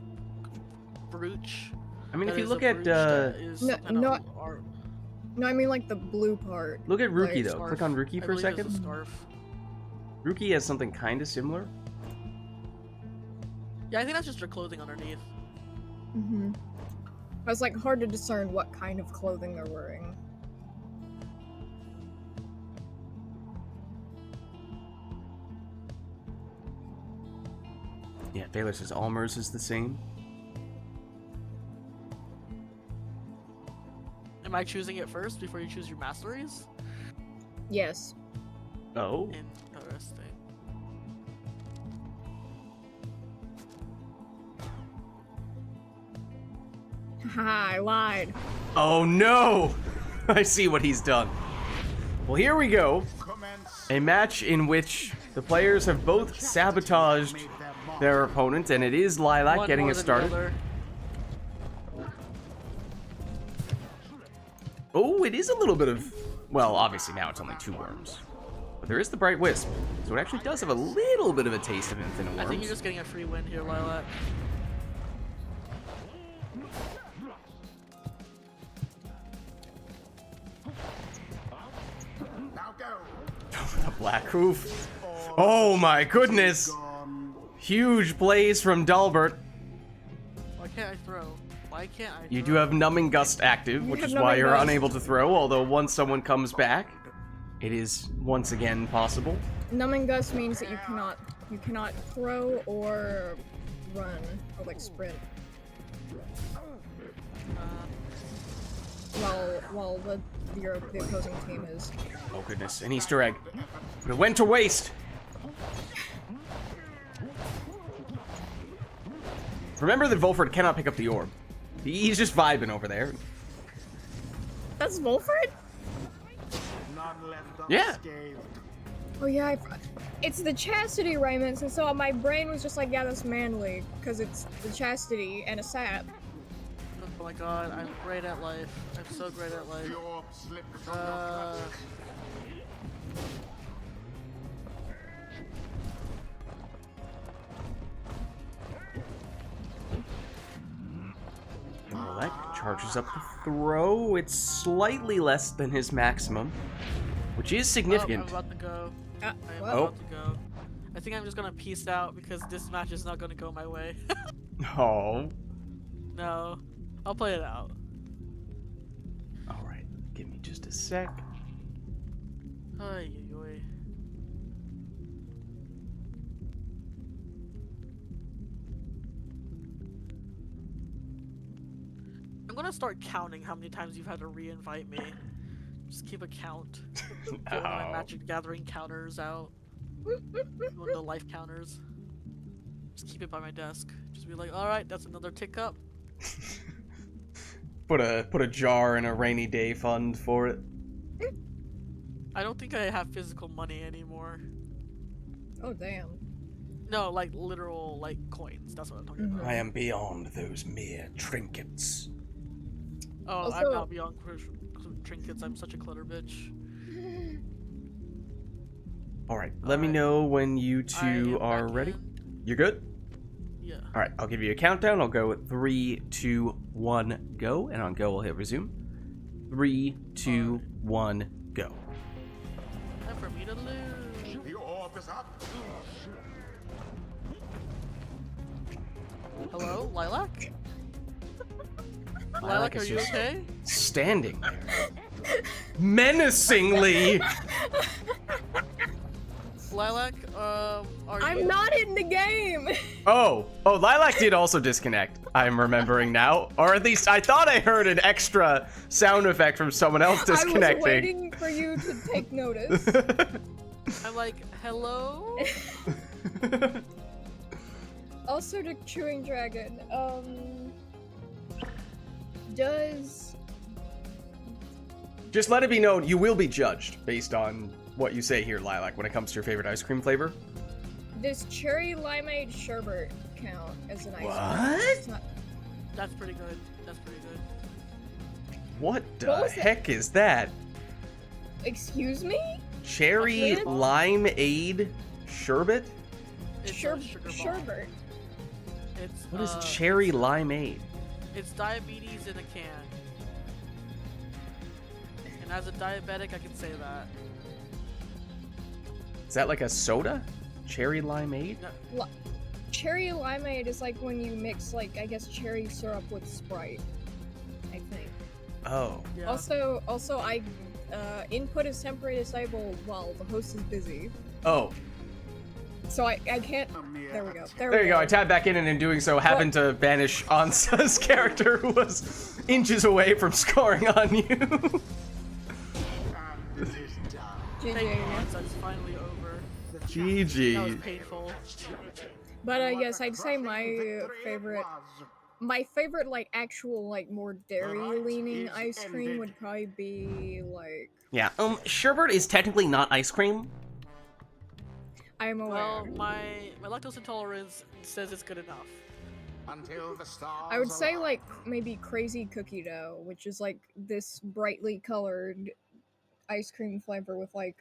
brooch. I mean, if that you is look a at, brooch that is No, some kind no- of art. No, I mean like the blue part. look at Rookie, Like, though. Scarf. Click on Rookie I for a believe it's second. scarf. Rookie has something kind of similar. Yeah, I think that's just their clothing underneath. Mm-hmm. It's like hard to discern what kind of clothing they're wearing. Yeah, Baylor says Almers is the same. Am I choosing it first before you choose your masteries? Yes. Oh? Interesting. Haha, I lied. Oh no! I see what he's done. Well, here we go. Commence. A match in which the players have both sabotaged Made their mark. their opponent, and it is Lilac One getting more it than the started. other. Oh, it is a little bit of... Well, obviously now it's only 2 worms. But there is the Bright Wisp, so it actually does have a little bit of a taste of infinite worms. I think you're just getting a free win here, Lilac. Now go. The Black Hoof. Oh my goodness! Gone. Huge plays from Dalbert. Why can't I throw? Why can't I You throw? do have Numbing Gust active, You which have is why Numbing you're Gust. unable to throw, although once someone comes back, it is once again possible. Numbing Gust means that you cannot throw or run or like sprint while the opposing team is. Oh goodness, an Easter egg. But it went to waste! Remember that Volford cannot pick up the orb. He's just vibing over there. That's Volfred? None left Yeah. unscathed. Oh yeah, it's the chastity raiments, and so my brain was just like, yeah, that's manly, because it's the chastity and a sap. Oh my god, I'm great at life. I'm so great at life. The orb slipped from your Uh, clutches. Malek charges up the throw. It's slightly less than his maximum, which is significant. Oh, I'm about to go. I'm What? Oh. about to go. I think I'm just gonna peace out because this match is not gonna go my way. Oh. No, I'll play it out. All right. Give me just a sec. Ay, ay, ay. I'm gonna start counting how many times you've had to re-invite me. Just keep a count. Get one of my Oh. Magic Gathering counters out. One of the life counters. Just keep it by my desk. Just be like, alright, that's another tick up. Put a jar in a rainy day fund for it. I don't think I have physical money anymore. Oh damn. No, like literal, like coins. That's what I'm talking about. I am beyond those mere trinkets. Oh, I'm Also- not beyond trinkets. I'm such a clutter bitch. All right. Let me Alright. know when you I two am are back ready. in. You're good? Yeah. All right. I'll give you a countdown. I'll go with 3, 2, 1, go. And on go, we'll hit resume. 3, 2, 1, go. Time for me to lose. The orb is up. Hello, Lilac? Lilac Lilac, are is you just- okay? Standing there. Menacingly. Lilac, are you? I'm not in the game. Oh, Lilac did also disconnect. I'm remembering now. Or at least I thought I heard an extra sound effect from someone else I was disconnecting. waiting for you to take notice. I'm like, hello? Also to Chewing Dragon, does Just let it be known, you will be judged based on what you say here, Lilac, when it comes to your favorite ice cream flavor. cherry limeade sherbet count as an ice cream? What? It's not- That's pretty good. That's pretty good. What the What was that? heck is that? Excuse me? Cherry What? limeade sherbet? It's a Sher- sugar bomb. sherbet. It's, What is cherry it's, limeade? It's diabetes in a can. And as a diabetic, I can say that. Is that like a soda? Cherry limeade? Cherry limeade is like when you mix, like, I guess cherry syrup with Sprite, I think. Oh. Yeah. Also, I input is temporarily disabled while the host is busy, Oh. so I can't. A mere There we go. attempt. There you go. I tabbed back in and in doing so happened to banish Ansa's character who was inches away from scoring on you. And it is done. Thank you, GG. once that's finally over. That was GG. painful. But What yes, a I'd say crushing my victory it favorite, was. like actual, like more dairy-leaning ice cream would probably be like. Yeah, sherbet is technically not ice cream. I'm aware. Well, my lactose intolerance says it's good enough. Until the stars I would say align. like maybe crazy cookie dough, which is like this brightly colored ice cream flavor with like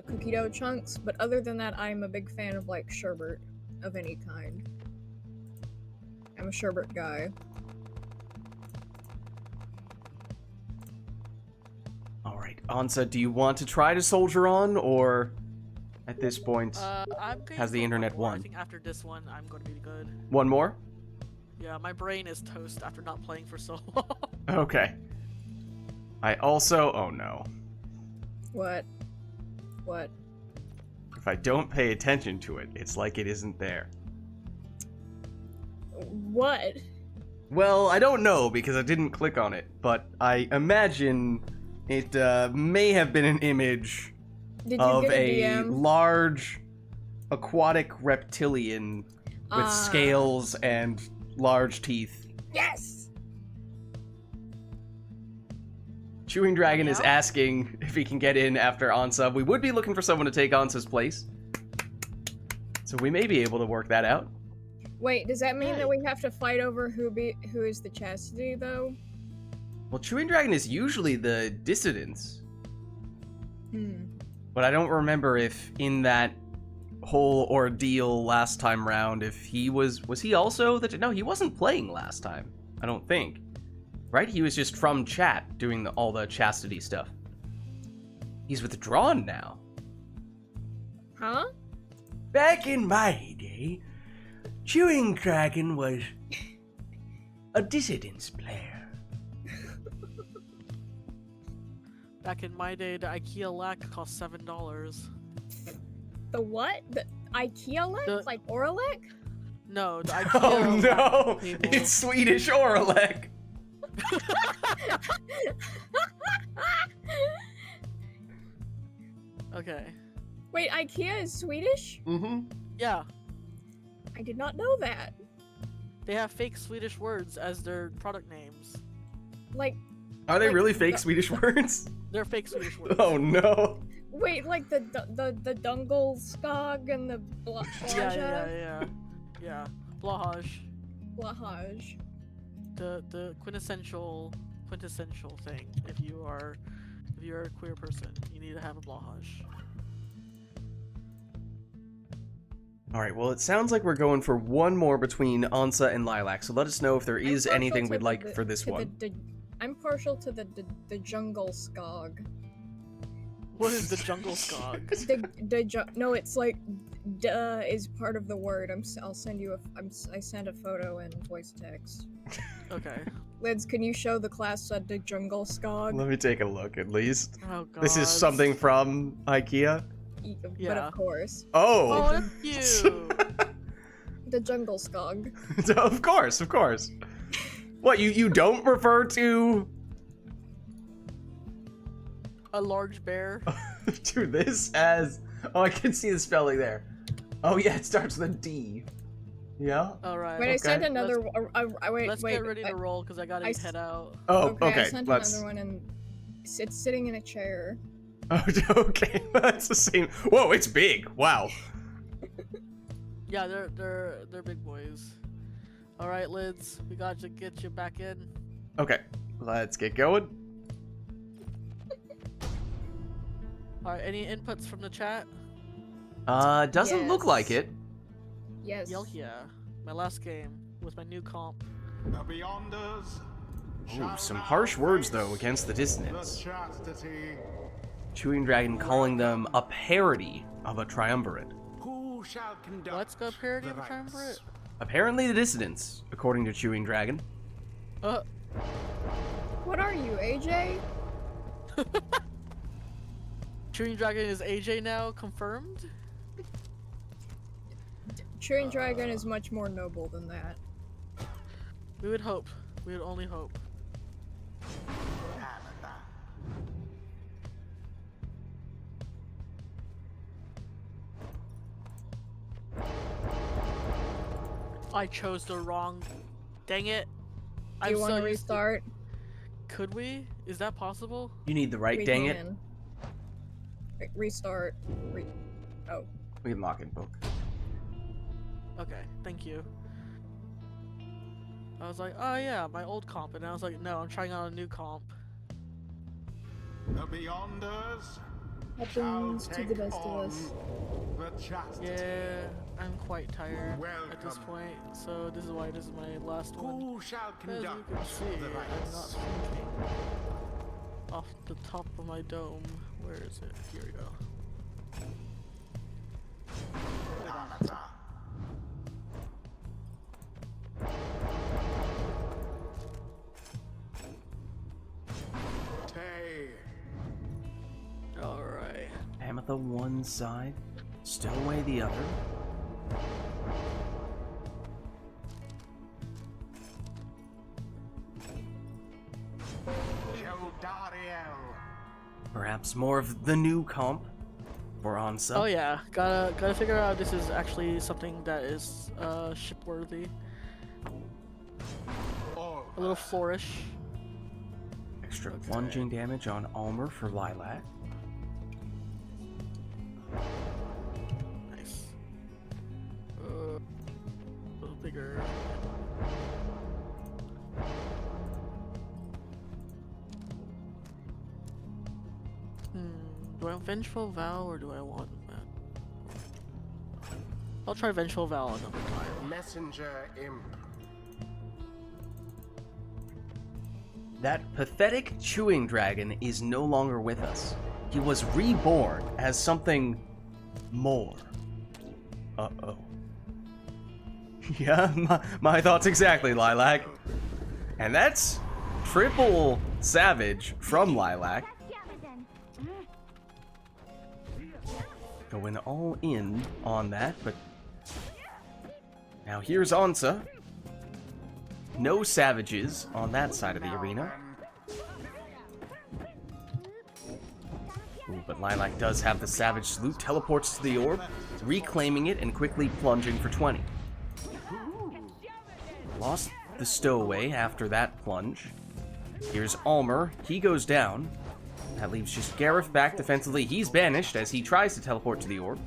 cookie dough chunks. But other than that, I'm a big fan of like sherbet of any kind. I'm a sherbet guy. All right, Ansa, do you want to try to soldier on, or at this point, I'm going has the for internet one more. won? I think after this one, I'm going to be good. one more? Yeah, my brain is toast after not playing for so long. Okay. I also, oh no. What? What? If I don't pay attention to it, it's like it isn't there. What? Well, I don't know because I didn't click on it, but I imagine it may have been an image Did you of get a a DM? large aquatic reptilian with Ah. scales and large teeth. Yes. Chewing Dragon is Yeah? asking if he can get in after Ansa. We would be looking for someone to take Ansa's place, so we may be able to work that out. Wait, does that mean that we have to fight over who is the chastity though? Well, Chewing Dragon is usually the dissidents, Hmm. but I don't remember if in that whole ordeal last time round, if he was he also the no, he wasn't playing last time. I don't think. Right? He was just from chat doing all the chastity stuff. He's withdrawn now. Huh? Back in my heyday, Chewing Dragon was a dissidence player. Back in my day, the IKEA lac cost $7. The what? The IKEA lek? The- Like Oralek? No, the IKEA Oh no! table. It's Swedish Oralek! Okay. Wait, IKEA is Swedish? Mm-hmm. Yeah, I did not know that. they have fake Swedish words as their product names. Like, Are they Like, really fake Swedish words? They're fake Swedish words. Oh no! wait, like the Dungelskog and the Yeah. Blahaj. Blahaj. The quintessential thing. If you are a queer person, you need to have a blahaj. Alright, well, it sounds like we're going for one more between Ansa and Lilac, so let us know if there is I'm anything partial we'd to like the- for this to one. I'm partial to the jungle skog. What is the jungle skog? No, it's like duh is part of the word. I'll send you I send a photo and voice text. Okay. Lids, can you show the class the jungle skog? Let me take a look, at least. Oh god. This is something from IKEA? But Yeah. of course, Oh, Oh! that's you. the jungle skog. Of course, of course. What, you don't refer to A large bear. to this as... Oh, I can see the spelling there. Oh yeah, it starts with a D. Yeah? All right. Wait, I sent Okay. another. Wait, Let's wait. get ready to roll because I gotta I head out. Oh, I okay, sent let's... another one and it's sitting in a chair. Oh, okay, that's the same. Whoa, it's big. Wow. Yeah, they're big boys. All right, Lids, we got to get you back in. Okay, let's get going. All right, any inputs from the chat? Doesn't look Yes. like it. Yes. Yell yeah. My last game with my new comp. The Beyonders. Ooh, some harsh words, though, against the The dissonance. chastity. Chewing Dragon calling them a parody of a triumvirate. Who shall conduct Let's go parody the of a triumvirate. rites? Apparently the dissonance, according to Chewing Dragon. What are you, AJ? Chewing Dragon is AJ now confirmed. Chewing Dragon is much more noble than that. We would hope. We would only hope. I chose the wrong. Dang it. Do you I'm want so to used restart? Could we? Is that possible? You need the right, We dang it. can. Restart. Oh. We can lock in book. Okay, thank you. I was like, oh yeah, my old comp, and I was like, no, I'm trying out a new comp. The Beyonders shall Happens to the take best of on us. the chastity. Yeah, I'm quite tired at this Welcome. point, so this is why this is my last one. Who shall As you conduct can see, the I'm not rites? thinking off the top of my dome. Where is it? Here we go. Tay. Alright. Ametha one side, Stowaway the other. Dariel. Perhaps more of the new comp for Ansa. Oh yeah, gotta figure out if this is actually something that is ship worthy. Or A little flourish. Extra plunging damage on Almer for Lilac. Nice. A little bigger. Do I want Vengeful Vow or do I want that? I'll try Vengeful Vow another time. messenger imp. That pathetic Chewing Dragon is no longer with us. He was reborn as something more. Uh-oh. Yeah, my thoughts exactly, Lilac. And that's triple Savage from Lilac. Going all in on that, but now here's Ansa. No Savages on that side of the arena. Ooh, but Lilac does have the Savage Salute, teleports to the orb, reclaiming it and quickly plunging for 20. Lost the stowaway after that plunge. Here's Almer, he goes down. That leaves just Gareth back defensively. He's banished as he tries to teleport to the orb.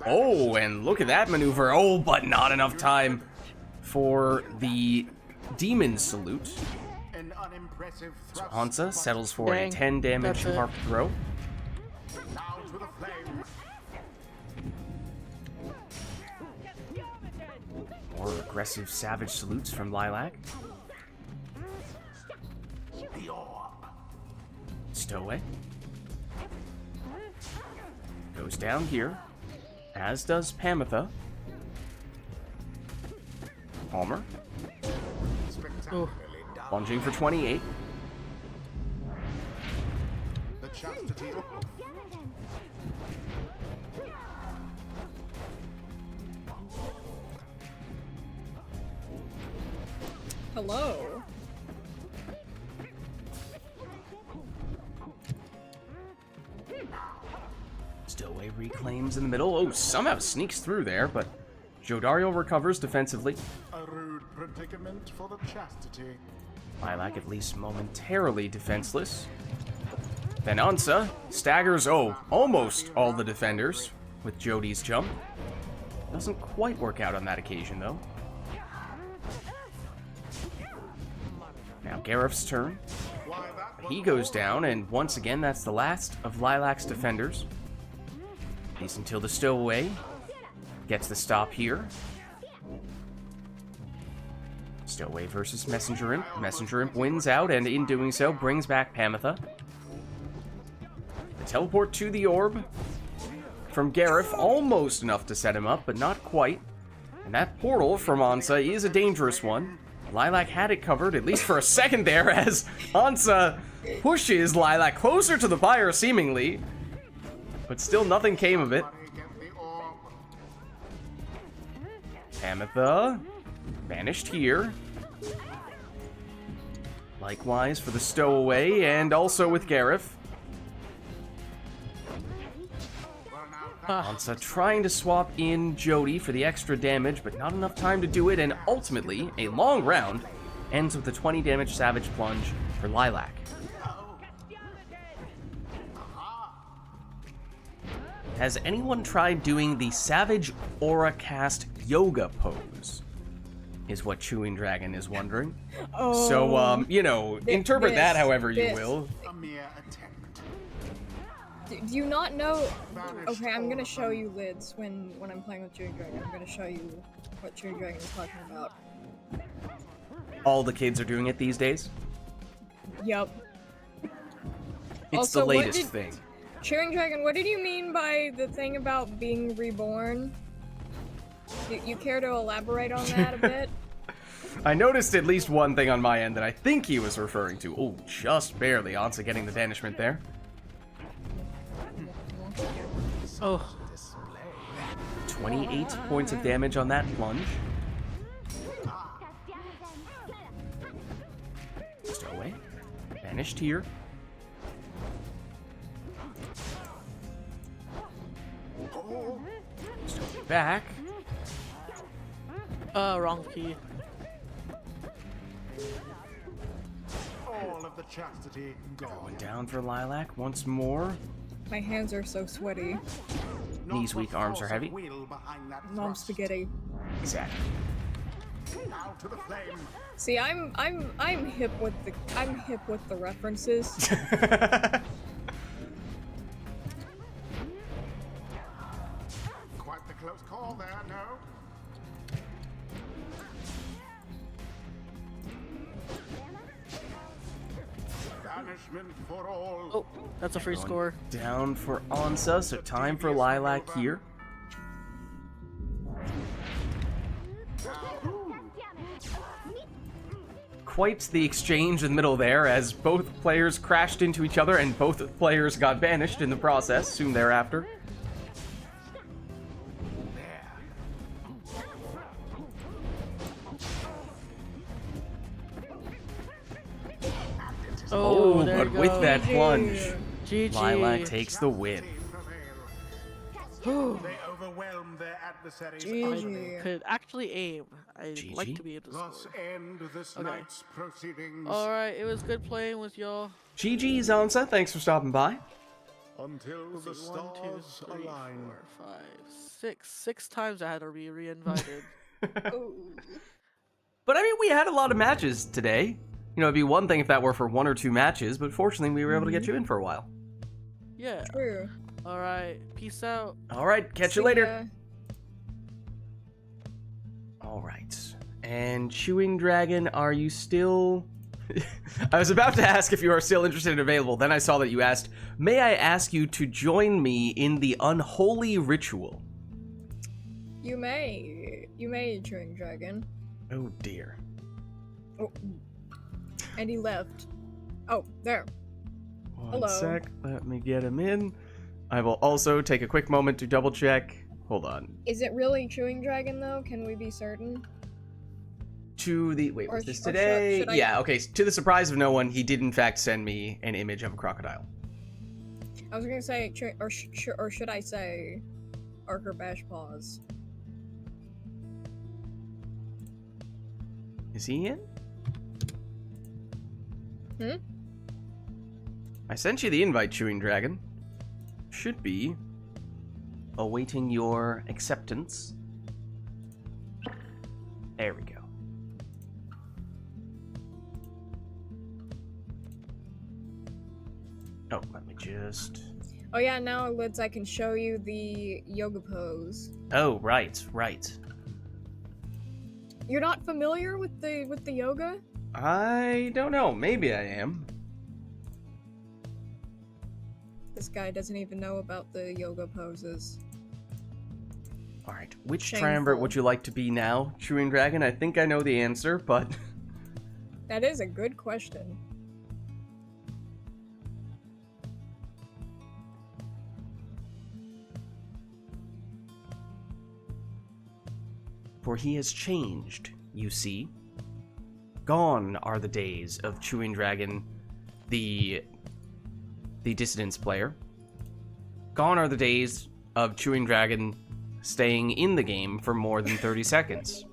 Oh, and look at that maneuver. Oh, but not enough time for the Demon Salute. So Hansa settles for a 10 damage harp throw. More aggressive Savage Salutes from Lilac. Stowaway. Goes down here, as does Pamitha. Palmer. Plunging for 28. Hello. Stowaway reclaims in the middle. Oh, somehow sneaks through there, but Jodario recovers defensively. A rude predicament for the chastity. Lilac at least momentarily defenseless. Then Ansa staggers, almost all the defenders with Jody's jump. Doesn't quite work out on that occasion, though. Now Gareth's turn. He goes down, and once again, that's the last of Lilac's defenders. At least until the Stowaway gets the stop here. Stowaway versus Messenger Imp. Messenger Imp wins out, and in doing so, brings back Pamitha. The teleport to the orb from Gareth, almost enough to set him up, but not quite. And that portal from Ansa is a dangerous one. Lilac had it covered, at least for a second there, as Ansa pushes Lilac closer to the Pyre, seemingly. But still nothing came of it. Pamitha banished here. Likewise for the Stowaway, and also with Gareth. Ansa trying to swap in Jody for the extra damage, but not enough time to do it, and ultimately, a long round ends with a 20 damage Savage Plunge for Lilac. Has anyone tried doing the Savage Aura Cast Yoga pose? Is what Chewing Dragon is wondering. Oh. So, you know, interpret that however you this. will. A mere attempt. Do you not know? Okay, I'm gonna show you lids when I'm playing with Chewing Dragon. I'm gonna show you what Chewing Dragon is talking about. All the kids are doing it these days. Yep. It's Also, the what latest did- thing. Chewing Dragon, what did you mean by the thing about being reborn? You care to elaborate on that a bit? I noticed at least one thing on my end that I think he was referring to. Oh, just barely. Ansa getting the banishment there. Oh, 28 points of damage on that plunge. Stowaway. Banished here. Stowaway back. wrong key. All of the chastity Going gone. down for Lilac once more. My hands are so sweaty. Knees weak, arms are heavy. Will behind that Mom thrust. spaghetti. Exactly. Now to the flame. See, I'm hip with the references. Quite the close call there, no? Banishment for all. Oh, that's a free Going score. Down for Ansa, so time for Lilac here. Quite the exchange in the middle there, as both players crashed into each other and both players got banished in the process soon thereafter. Oh, there but you with go. that plunge, GG. Lilac takes the win. They overwhelmed their adversaries. GG. Could actually aim. I'd GG. like to be able to Thus score. end this Okay. night's proceedings. Alright, it was good playing with y'all. GG's, Ansa. Thanks for stopping by. Until the See, 1, 2, stars 3, align. 4, 5, 6. 6 times I had to be re-invited. But I mean, we had a lot of matches today. You know, it'd be one thing if that were for 1 or 2 matches, but fortunately we were able to get you in for a while. Yeah. True. Alright, peace out. All right, catch you See later. ya. All right. And Chewing Dragon, are you still... I was about to ask if you are still interested and available. Then I saw that you asked, may I ask you to join me in the unholy ritual? You may, Chewing Dragon. Oh, dear. Oh. And he left. Oh, there. One Hello. sec. Let me get him in. I will also take a quick moment to double check. Hold on. Is it really Chewing Dragon though? Can we be certain? To the... Wait, Or was this sh- or today? should I- Yeah, okay. To the surprise of no one, he did in fact send me an image of a crocodile. I was gonna say, or should I say, Archer Bash Paws? Is he in? Hmm? I sent you the invite, Chewing Dragon. Should be awaiting your acceptance. There we go. Oh, let me just... Oh yeah, now Lids, I can show you the yoga pose. Oh, right, right. You're not familiar with the yoga? I don't know. Maybe I am. This guy doesn't even know about the yoga poses. All right, which Shameful. triumvirate would you like to be now, Chewing Dragon? I think I know the answer, but... That is a good question. For he has changed, you see. Gone are the days of Chewing Dragon, the Dissidence player. Gone are the days of Chewing Dragon staying in the game for more than 30 seconds.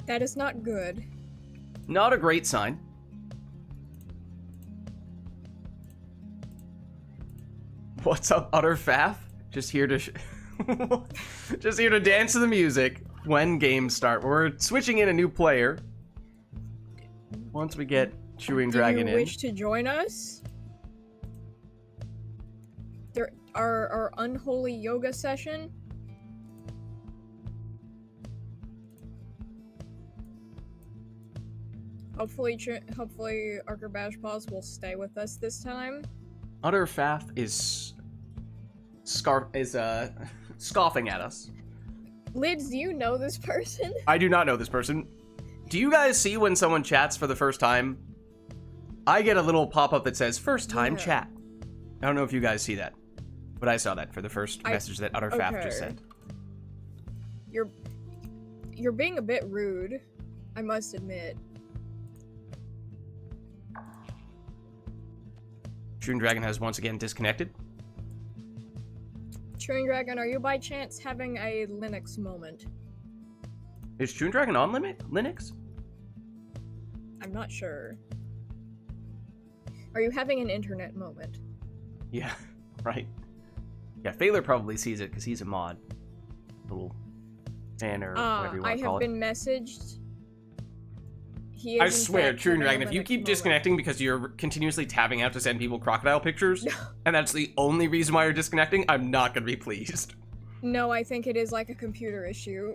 That is not good. Not a great sign. What's up, Utter Faff? Just here to just here to dance to the music when games start. We're switching in a new player. Once we get Chewing Dragon Do you in. wish to join us? There, our unholy yoga session? Hopefully Archer Bash Paws will stay with us this time. Utter Faff is scoffing at us. Lids, do you know this person? I do not know this person. Do you guys see when someone chats for the first time? I get a little pop-up that says first time Yeah. chat. I don't know if you guys see that, but I saw that for the first I- message that Utter Faff just okay. sent. You're being a bit rude, I must admit. Chewing Dragon has once again disconnected. Chewing Dragon, are you by chance having a Linux moment? Is Chewing Dragon on Linux? I'm not sure. Are you having an internet moment? Yeah, right. Yeah, Phaler probably sees it because he's a mod. Little fan or whatever you I want to call have it. been messaged. He is I in swear, fact Chewing having Dragon, a if you Linux keep moment. disconnecting because you're continuously tabbing out to send people crocodile pictures, and that's the only reason why you're disconnecting, I'm not going to be pleased. No, I think it is like a computer issue.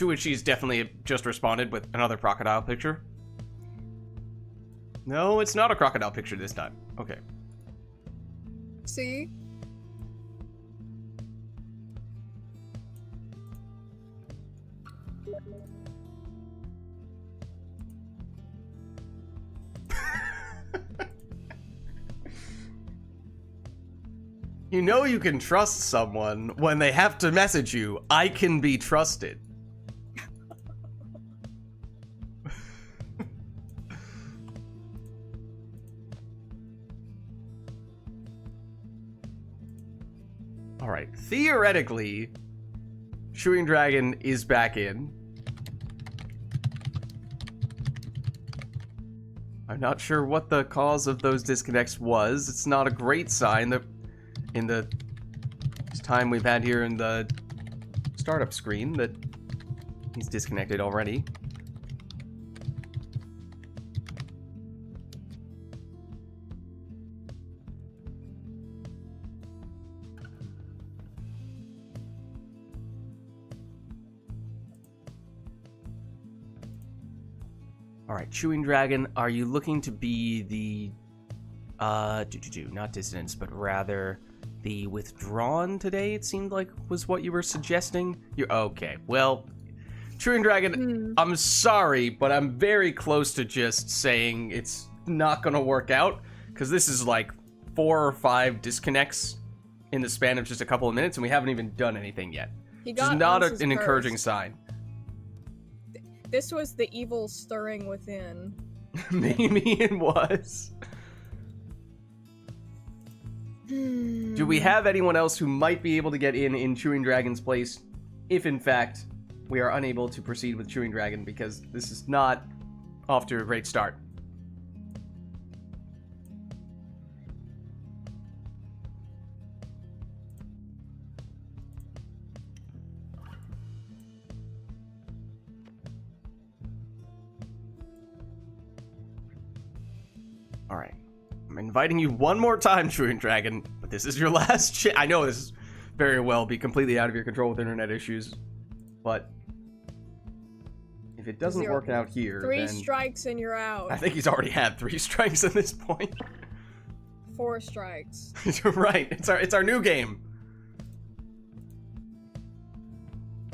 To which she's definitely just responded with another crocodile picture. No, it's not a crocodile picture this time. Okay. See? You know you can trust someone when they have to message you, I can be trusted. Alright, theoretically, Chewing Dragon is back in. I'm not sure what the cause of those disconnects was. It's not a great sign that in the time we've had here in the startup screen that he's disconnected already. Alright, Chewing Dragon, are you looking to be the not dissidents, but rather the withdrawn today, it seemed like was what you were suggesting? You're okay. Well, Chewing Dragon, I'm sorry, but I'm very close to just saying it's not gonna work out, because this is like 4 or 5 disconnects in the span of just a couple of minutes, and we haven't even done anything yet. He Which got is not Lance's an encouraging curse. sign. This was the evil stirring within. Maybe it was. Do we have anyone else who might be able to get in Chewing Dragon's place if, in fact, we are unable to proceed with Chewing Dragon, because this is not off to a great start? All right. I'm inviting you one more time, Chewing Dragon, but this is your last chance. I know this very well be completely out of your control with internet issues, but if it doesn't work out here, 3 then strikes and you're out. I think he's already had 3 strikes at this point. 4 strikes. Right. It's our new game.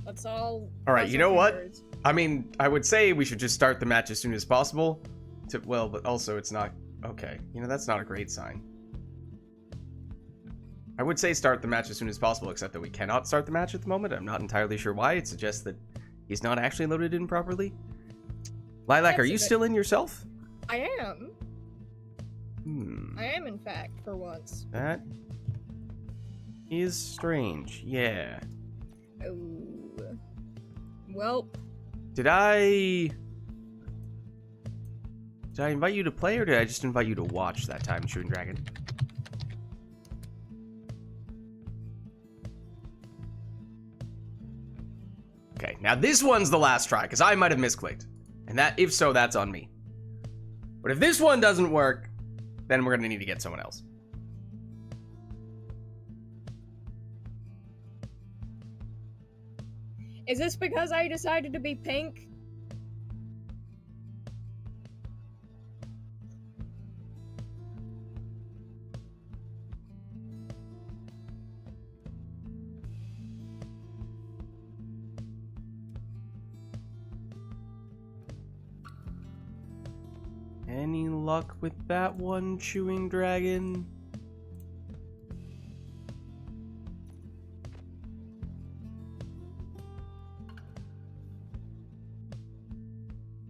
Let's all. All right. cross You our know what? fingers. I mean, I would say we should just start the match as soon as possible. Well, but also it's not. Okay, you know, that's not a great sign. I would say start the match as soon as possible, except that we cannot start the match at the moment. I'm not entirely sure why. It suggests that he's not actually loaded in properly. Lilac, are That's a you bit- still in yourself? I am. Hmm. I am, in fact, for once. That is strange. Yeah. Oh. Well, Did I invite you to play, or did I just invite you to watch that time, Chewing Dragon? Okay, now this one's the last try, because I might have misclicked. And that, if so, that's on me. But if this one doesn't work, then we're gonna need to get someone else. is this because I decided to be pink? Any luck with that one, Chewing Dragon?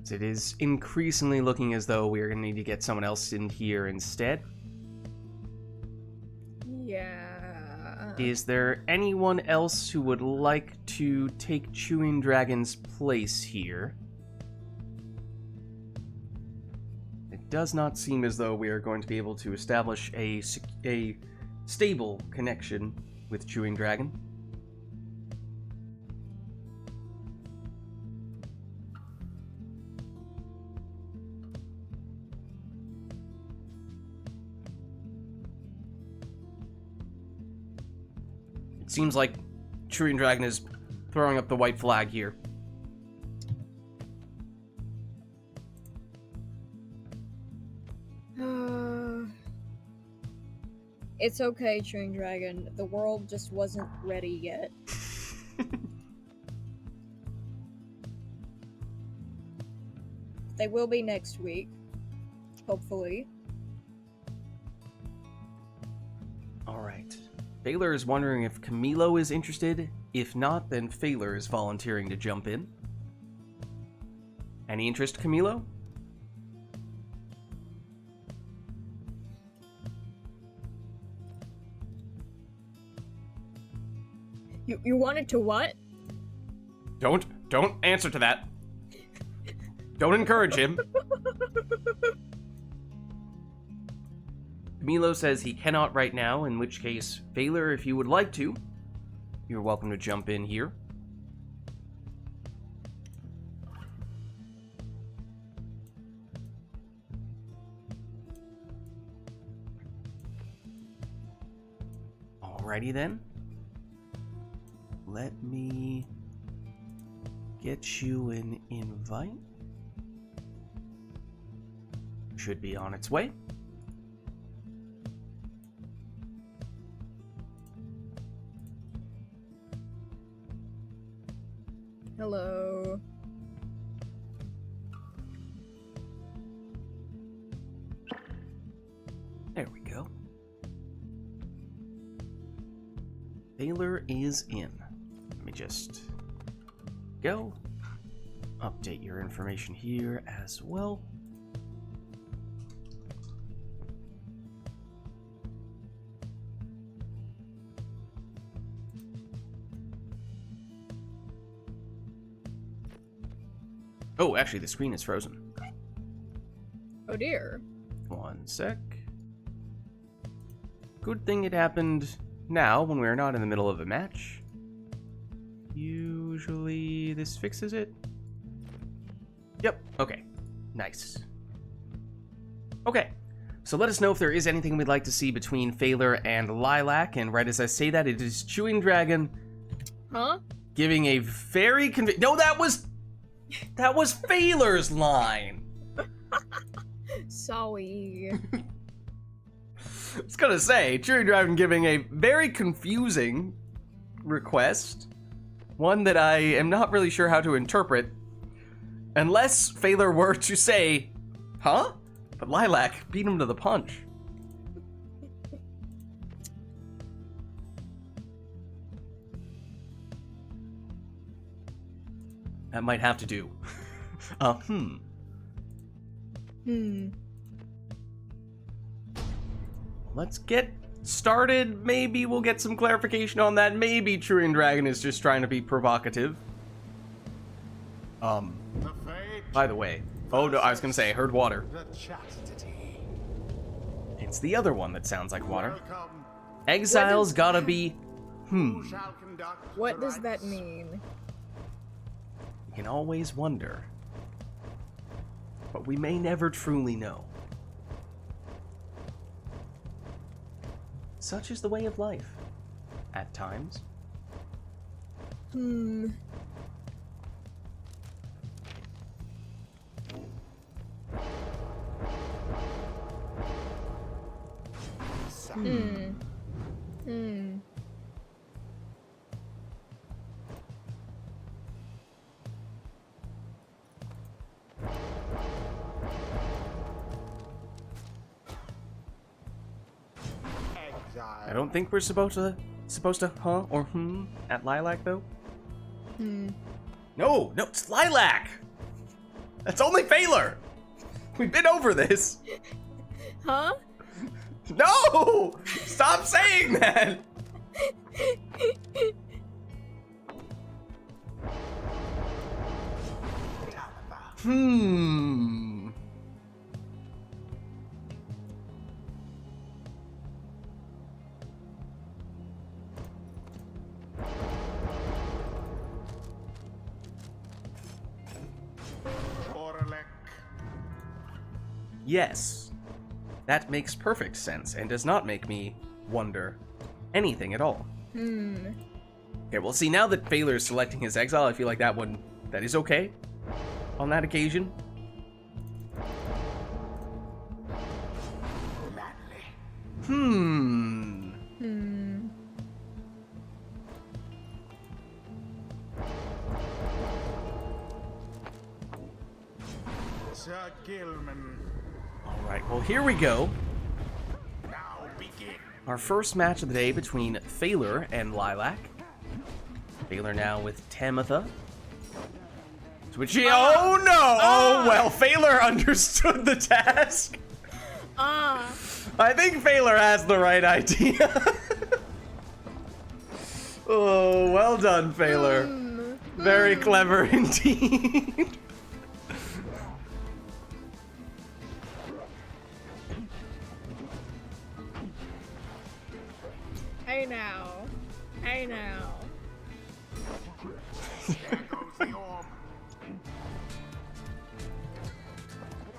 It is increasingly looking as though we are going to need to get someone else in here instead. Yeah. Is there anyone else who would like to take Chewing Dragon's place here? It does not seem as though we are going to be able to establish a stable connection with Chewing Dragon. It seems like Chewing Dragon is throwing up the white flag here. It's okay, Chewing Dragon. The world just wasn't ready yet. They will be next week. Hopefully. Alright. Phaler is wondering if Camilo is interested. If not, then Phaler is volunteering to jump in. Any interest, Camilo? You wanted to what? Don't answer to that. Don't encourage him. Camilo says he cannot right now, in which case, Phaler, if you would like to, you're welcome to jump in here. Alrighty then. Let me get you an invite. Should be on its way. Hello. There we go. Phaler is in. Let me just go. Update your information here as well. Oh, actually, the screen is frozen. Oh dear. One sec. Good thing it happened now when we're not in the middle of a match. Usually this fixes it. Yep, okay. Nice. Okay, so let us know if there is anything we'd like to see between Phaler and Lilac, and right as I say that, it is Chewing Dragon. Huh? Giving a very No, that was Phaler's line! Sorry. I was gonna say, Chewing Dragon giving a very confusing request. One that I am not really sure how to interpret. Unless Phaler were to say, huh? But Lilac beat him to the punch. That might have to do. Let's get started. Maybe we'll get some clarification on that. Maybe Chewing Dragon is just trying to be provocative. The fate, By the way. Oh no, I was gonna say, I heard water. the chastity. It's the other one that sounds like water. Welcome. Exile's gotta be... Who shall conduct What the does that rites? mean? You can always wonder. But we may never truly know. Such is the way of life. At times. Exile. I don't think we're supposed to huh or at Lilac though. No, it's Lilac. That's only Phaler. We've been over this. Huh? No! Stop saying that. Oralek. Yes. That makes perfect sense and does not make me wonder anything at all. Okay, well, see, now that Phaler is selecting his exile, I feel like that is okay on that occasion. Gladly. Sir Gilman. Alright, well here we go. Now begin. Our first match of the day between Phaler and Lilac. Phaler now with Tamitha. Switching. Oh no! Oh well, Phaler understood the task. I think Phaler has the right idea. Oh, well done, Phaler. Very clever indeed. Hey now. Hey now. There goes the orb.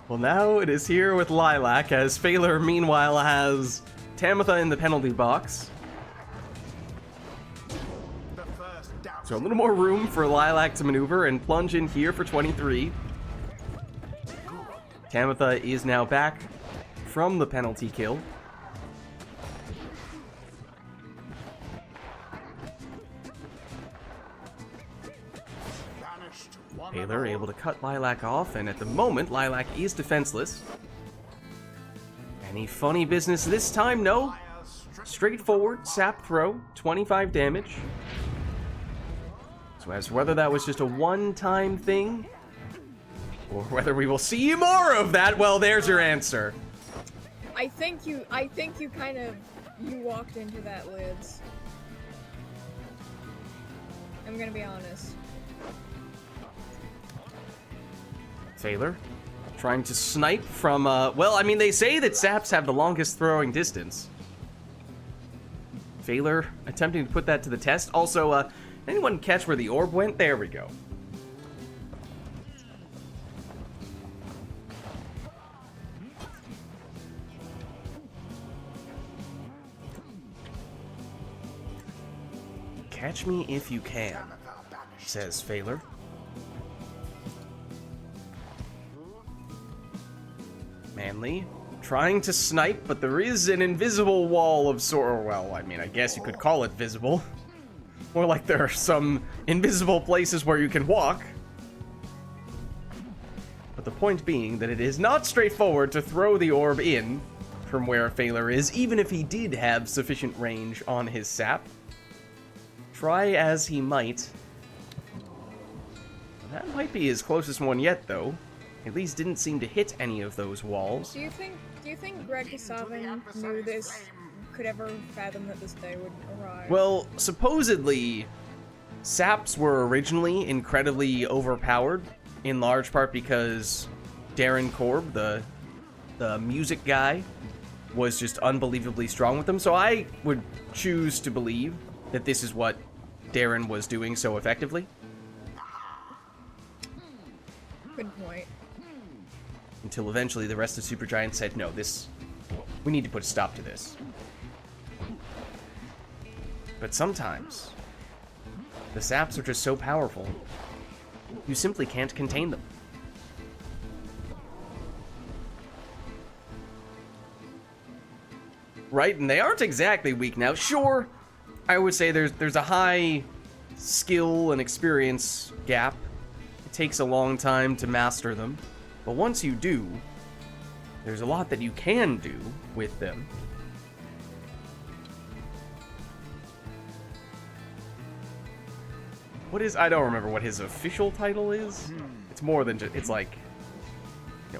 Well, now it is here with Lilac, as Phaler meanwhile has Tamitha in the penalty box. The first doubt. So a little more room for Lilac to maneuver and plunge in here for 23. Tamitha is now back from the penalty kill. Banished one Phaler and all. able to cut Lilac off, and at the moment, Lilac is defenseless. Any funny business this time? No. Fire stripped. Straightforward sap throw, 25 damage. So as to whether that was just a one-time thing, or whether we will see more of that, well, there's your answer. I think you kind of, you walked into that, Lids. I'm gonna be honest. Phaler trying to snipe from, well, I mean, they say that saps have the longest throwing distance. Phaler attempting to put that to the test. Also, anyone catch where the orb went? There we go. Catch me if you can, Tamitha banished. says Phaler. Manly trying to snipe, but there is an invisible wall of sort. Well, I mean, I guess you could call it visible. More like there are some invisible places where you can walk. But the point being that it is not straightforward to throw the orb in from where Phaler is, even if he did have sufficient range on his sap. Try as he might. That might be his closest one yet, though. At least didn't seem to hit any of those walls. Do you think Greg Kasavin knew this, could ever fathom that this day would arrive? Well, supposedly, saps were originally incredibly overpowered, in large part because Darren Korb, the music guy, was just unbelievably strong with them. So I would choose to believe that this is what Darren was doing so effectively. Good point. Until eventually the rest of Supergiant said, no, we need to put a stop to this. But sometimes, the saps are just so powerful, you simply can't contain them. Right, and they aren't exactly weak now. Sure, I would say there's a high skill and experience gap. It takes a long time to master them. But once you do, there's a lot that you can do with them. I don't remember what his official title is. It's more than just, it's like,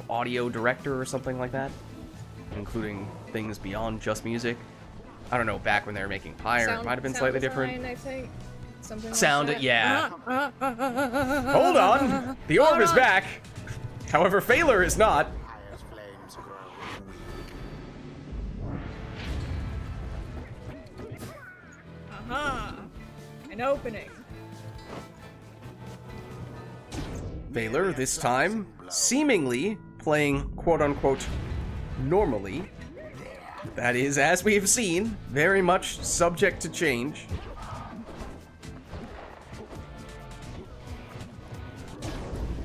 audio director or something like that. Including things beyond just music. I don't know, back when they were making Pyre, it might have been slightly different. Design, I think. Something Sound, like that. yeah. Hold on! The orb is back! However, Phaler is not. Fire's flames grow weak. Aha! An opening. Phaler, this time, seemingly playing quote-unquote normally. That is, as we have seen, very much subject to change.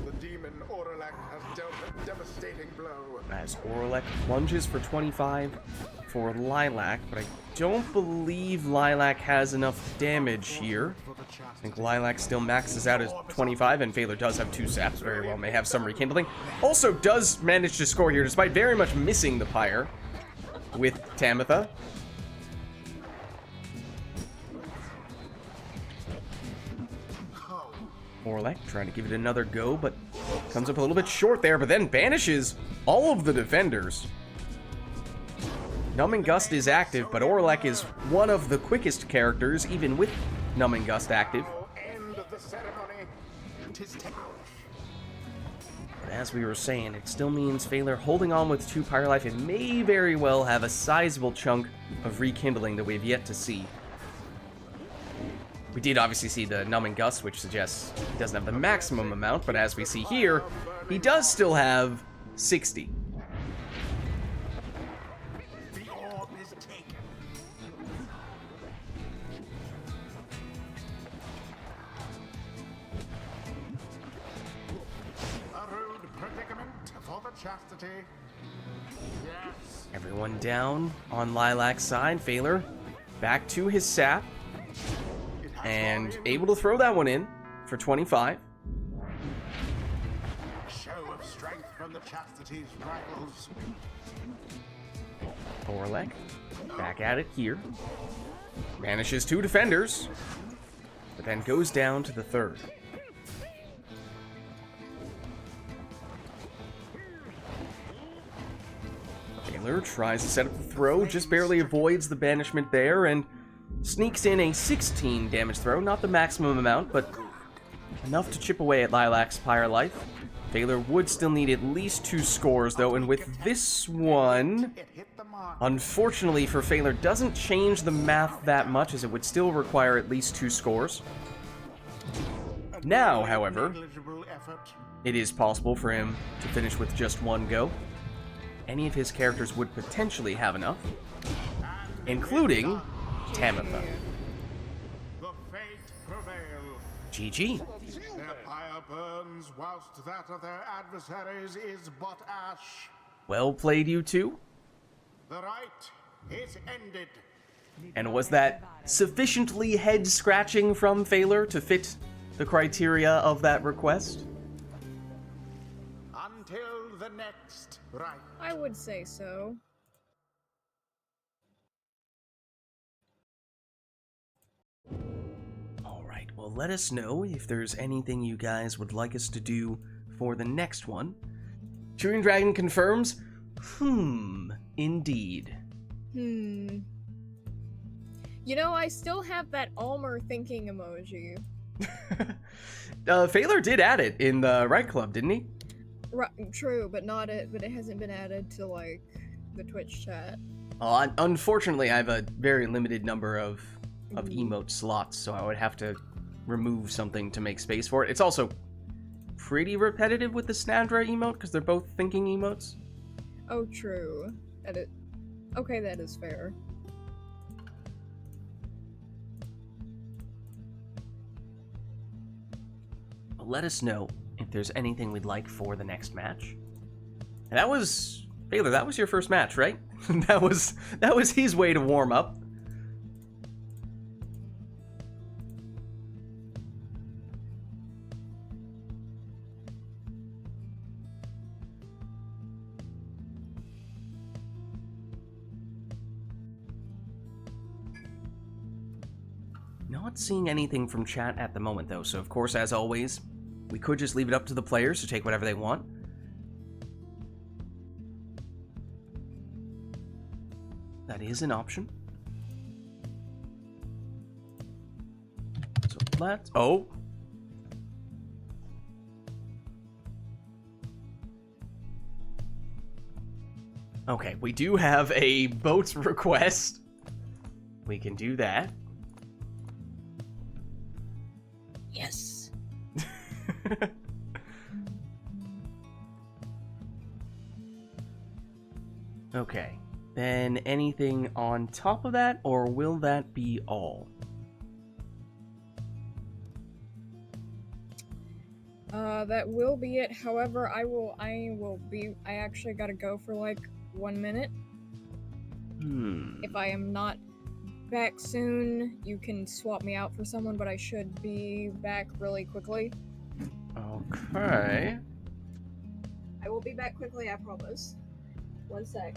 The demon Oralak has dealt a devastating blow. As Oralek plunges for 25 for Lilac, but I don't believe Lilac has enough damage here. I think Lilac still maxes out at 25, and Phaler does have 2 saps, very well may have some rekindling. Also does manage to score here, despite very much missing the Pyre with Tamitha. Orlek trying to give it another go, but comes up a little bit short there, but then banishes all of the defenders. Numbing Gust is active, but Orlek is one of the quickest characters, even with Numbing Gust active. But as we were saying, it still means Phaler holding on with 2 Pyre Life. It may very well have a sizable chunk of rekindling that we've yet to see. We did obviously see the Numbing Gust, which suggests he doesn't have the maximum amount, but as we see here, he does still have 60. Chastity. Yes. Everyone down on Lilac's side. Phaler back to his sap. And able to throw that one in for 25. Show of strength from the Chastity's rivals. Orlek back at it here. Banishes 2 defenders. But then goes down to the 3rd. Phaler tries to set up the throw, just barely avoids the banishment there, and sneaks in a 16 damage throw. Not the maximum amount, but enough to chip away at Lilac's Pyre Life. Phaler would still need at least 2 scores, though, and with this one, unfortunately for Phaler, doesn't change the math that much, as it would still require at least 2 scores. Now, however, it is possible for him to finish with just 1 go. Any of his characters would potentially have enough, including Tamitha. The fate prevail. GG. Their pyre burns, whilst that of their adversaries is but ash. Well played, you two. The rite is ended. And was that sufficiently head-scratching from Phaler to fit the criteria of that request? Until the next rite. I would say so. Alright, well let us know if there's anything you guys would like us to do for the next one. Chewing Dragon confirms, indeed. You know, I still have that Almer thinking emoji. Phaler did add it in the Right Club, didn't he? True, but it hasn't been added to, like, the Twitch chat. Unfortunately, I have a very limited number of emote slots, so I would have to remove something to make space for it. It's also pretty repetitive with the Snadra emote, because they're both thinking emotes. Oh, true. Okay, that is fair. But let us know if there's anything we'd like for the next match. And that was Phaler, that was your first match, right? that was his way to warm up. Not seeing anything from chat at the moment, though, so of course, as always, we could just leave it up to the players to take whatever they want. That is an option. So let's... Oh! Okay, we do have a boat request. We can do that. Yes. Okay. Then anything on top of that, or will that be all? That will be it. However, I actually gotta go for like 1 minute. If I am not back soon, you can swap me out for someone, but I should be back really quickly. Okay. I will be back quickly, I promise. One sec.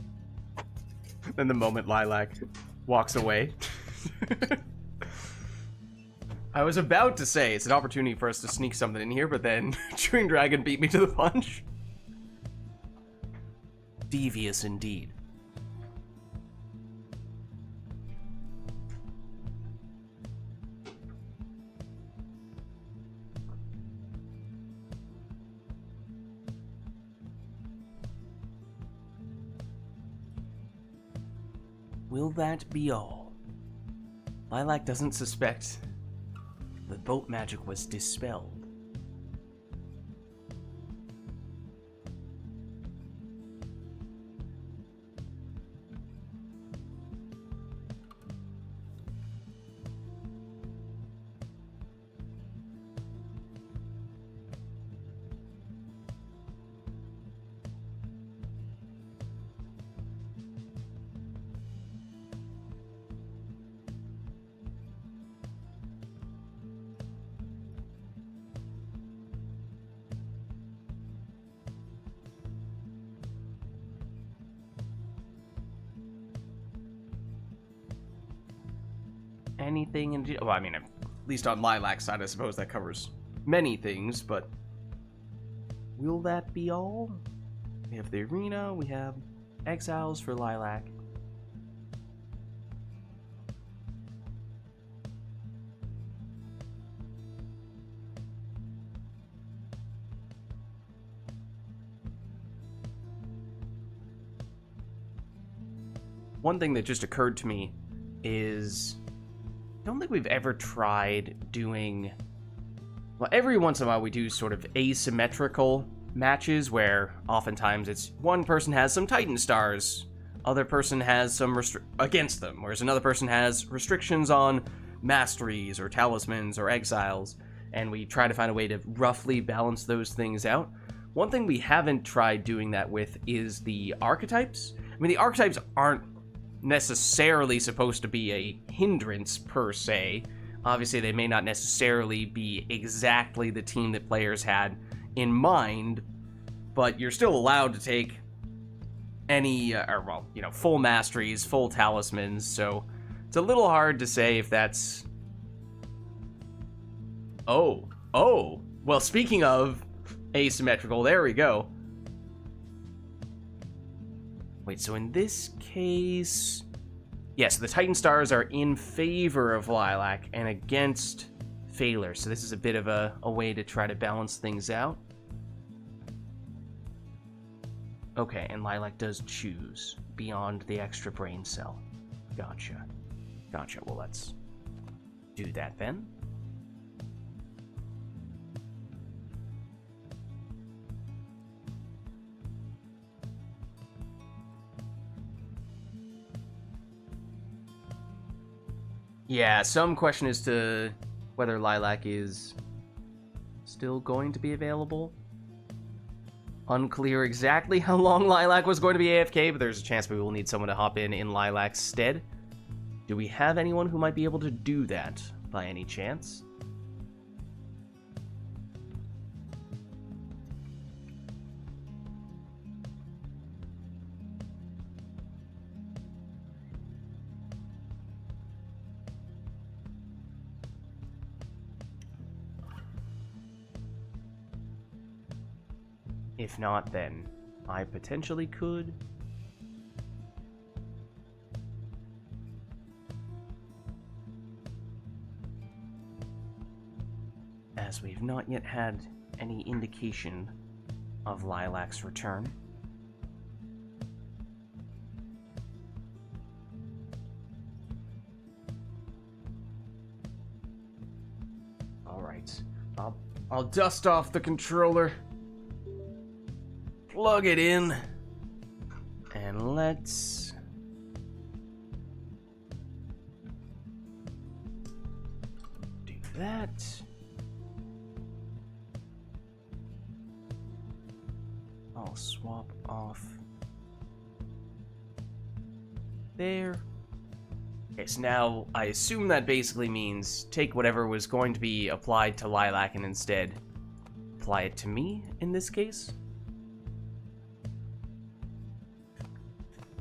Then the moment Lilac walks away. I was about to say it's an opportunity for us to sneak something in here, but then Chewing Dragon beat me to the punch. Devious indeed. Will that be all? Lilac doesn't suspect the boat magic was dispelled. Anything in... Well, I mean, at least on Lilac's side, I suppose that covers many things, but... Will that be all? We have the arena, we have exiles for Lilac. One thing that just occurred to me is... I don't think we've ever tried doing... Well, every once in a while we do sort of asymmetrical matches where oftentimes it's one person has some Titan stars, other person has some against them, whereas another person has restrictions on masteries or talismans or exiles, and we try to find a way to roughly balance those things out. One thing we haven't tried doing that with is the archetypes. I mean, the archetypes aren't necessarily supposed to be a hindrance per se. Obviously, they may not necessarily be exactly the team that players had in mind, but you're still allowed to take any, full masteries, full talismans, so it's a little hard to say if that's... Oh, well, speaking of asymmetrical, there we go. Wait, so in this case... Yes, the Titan Stars are in favor of Lilac and against Phaler, so this is a bit of a way to try to balance things out. Okay, and Lilac does choose beyond the extra brain cell. Gotcha. Well, let's do that then. Yeah, some question as to whether Lilac is still going to be available. Unclear exactly how long Lilac was going to be AFK, but there's a chance we will need someone to hop in Lilac's stead. Do we have anyone who might be able to do that, by any chance? If not, then I potentially could. As we've not yet had any indication of Lilac's return. Alright, I'll dust off the controller. Plug it in, and let's do that. I'll swap off there. Okay, so now I assume that basically means take whatever was going to be applied to Lilac and instead apply it to me in this case.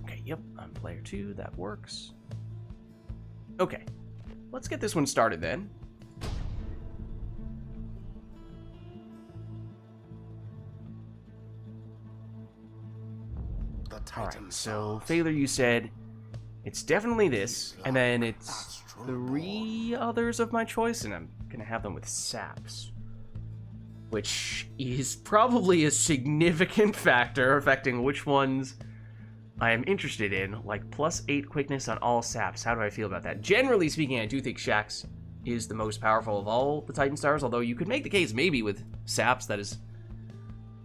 Okay, yep, I'm player 2, that works. Okay, let's get this one started then. Alright, so Failure, you said it's definitely this, and then it's 3 others of my choice, and I'm gonna have them with saps. Which is probably a significant factor affecting which ones I am interested in, like +8 quickness on all saps. How do I feel about that? Generally speaking, I do think Shax is the most powerful of all the Titan Stars, although you could make the case maybe with saps that is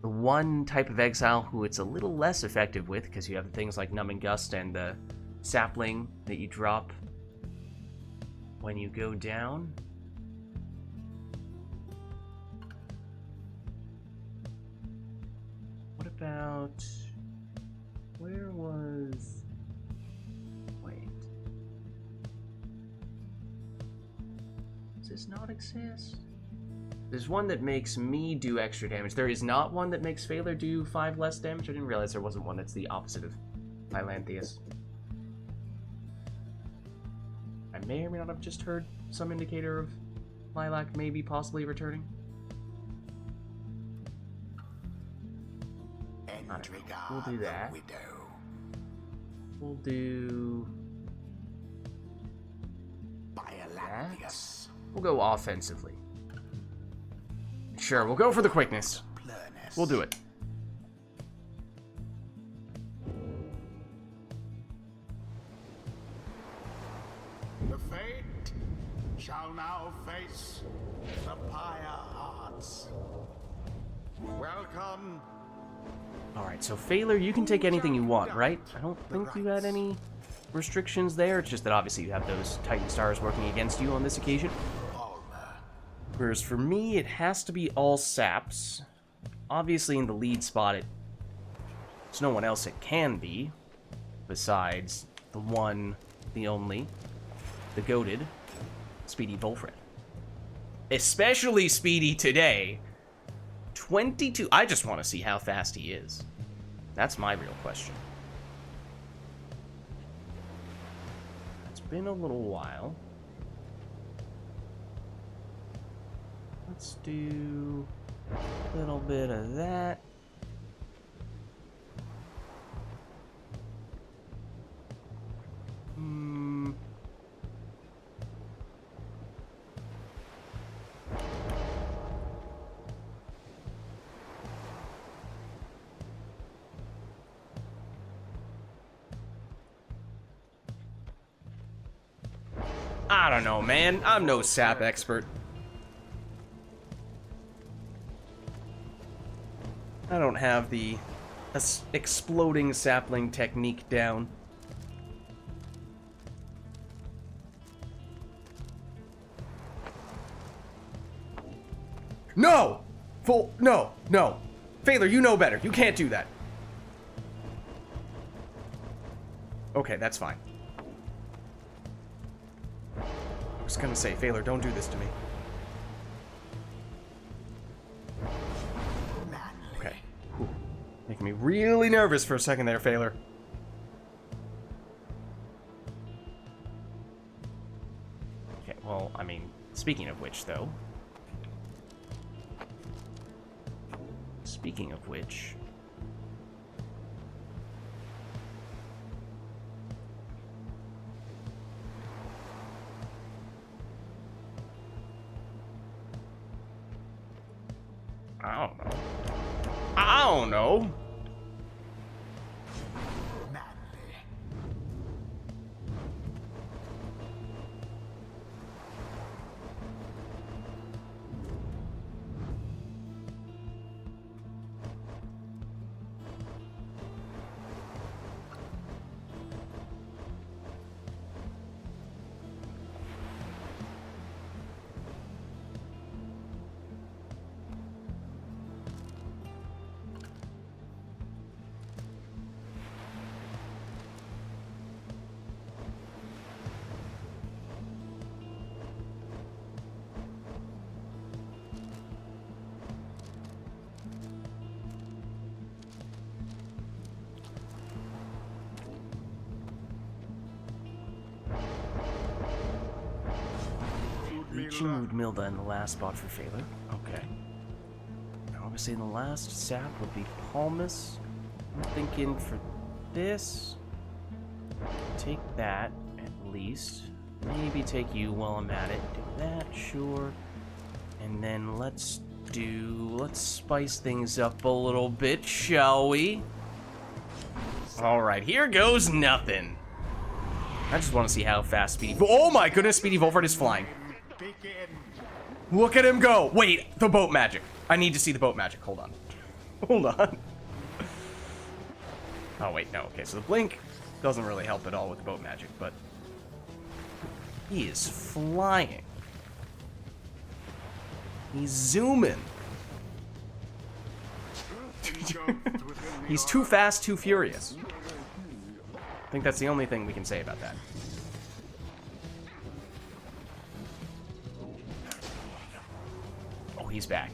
the one type of exile who it's a little less effective with, because you have things like Numbing Gust and the sapling that you drop when you go down. What about... where was... wait. Does this not exist? There's one that makes me do extra damage. There is not one that makes Failure do 5 less damage. I didn't realize there wasn't one that's the opposite of Pylantheus. I may or may not have just heard some indicator of Lilac maybe possibly returning. We'll do that. We'll do that. We'll go offensively. Sure, we'll go for the quickness. We'll do it. The fate shall now face the Pyre hearts. Welcome. Alright, so Failure, you can take anything you want, right? I don't think you had any restrictions there. It's just that obviously you have those Titan Stars working against you on this occasion. Whereas for me, it has to be all saps. Obviously in the lead spot, there's no one else it can be, besides the one, the only, the goated, Speedy Volfred. Especially Speedy today. 22, I just want to see how fast he is. That's my real question. It's been a little while. Let's do a little bit of that. I don't know, man. I'm no sap expert. I don't have the exploding sapling technique down. No! No, no. Failure, you know better. You can't do that. Okay, that's fine. I was gonna say, Failure, don't do this to me. Okay. Whew. Making me really nervous for a second there, Failure. Okay, well, I mean, speaking of which, though. Speaking of which... I don't know. I don't know. Finishing Mood Milda in the last spot for Phaler. Okay. Now obviously the last sap would be Palmas. I'm thinking for this, take that at least. Maybe take you while I'm at it. Do that, sure. And then let's spice things up a little bit, shall we? Alright, here goes nothing. I just want to see how fast Speedy... Oh my goodness, Speedy Volford is flying. Look at him go. Wait, the boat magic. I need to see the boat magic. Hold on. Hold on. Oh, wait, no. Okay, so the blink doesn't really help at all with the boat magic, but... he is flying. He's zooming. He's too fast, too furious. I think that's the only thing we can say about that. Oh, he's back.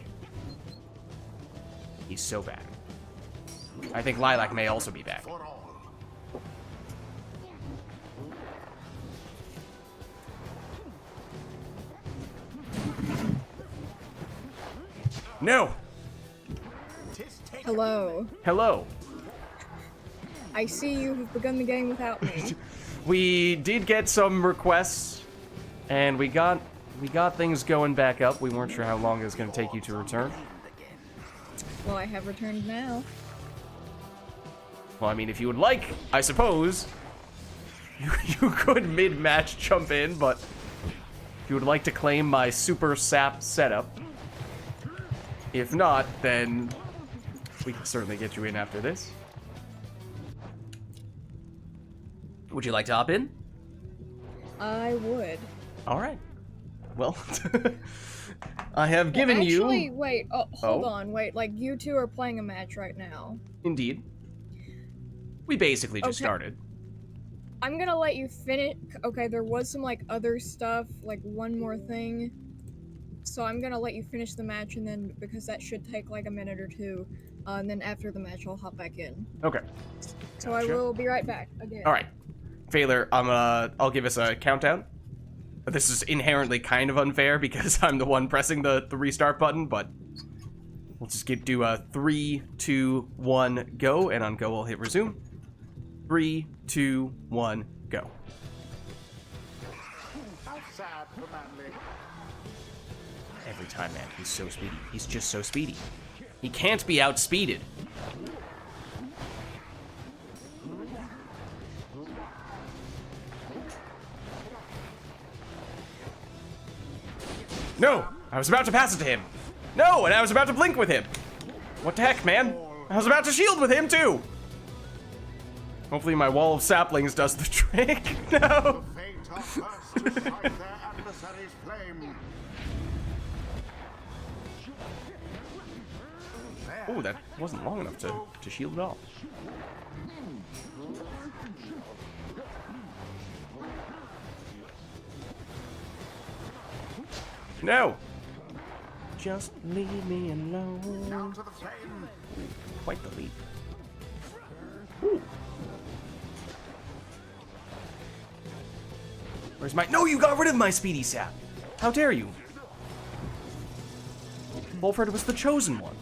He's so back. I think Lilac may also be back. No! Hello. Hello. I see you have begun the game without me. We did get some requests, and we got things going back up. We weren't sure how long it was going to take you to return. Well, I have returned now. Well, I mean, if you would like, I suppose, you could mid-match jump in, but if you would like to claim my super sap setup, if not, then we can certainly get you in after this. Would you like to hop in? I would. All right. Well, I have given actually, you... wait. Oh, hold on. Wait. Like, you two are playing a match right now. Indeed. We basically just started. I'm gonna let you finish. Okay, there was some, like, other stuff. Like, one more thing. So I'm gonna let you finish the match, and then, because that should take, like, a minute or two. And then after the match, I'll hop back in. Okay. So I will be right back again. All right. Phaler, I'll give us a countdown. This is inherently kind of unfair because I'm the one pressing the restart button, but we'll just do a 3, 2, 1, go, and on go I'll hit resume. 3, 2, 1, go. Every time, man, he's so speedy. He's just so speedy. He can't be outspeeded. No! I was about to pass it to him. No, and I was about to blink with him. What the heck, man? I was about to shield with him, too. Hopefully my wall of saplings does the trick. No. Oh, that wasn't long enough to shield it off. No! Just leave me alone. Quite the leap. Ooh. Where's my... No, you got rid of my speedy sap! How dare you? Volfred was the chosen one.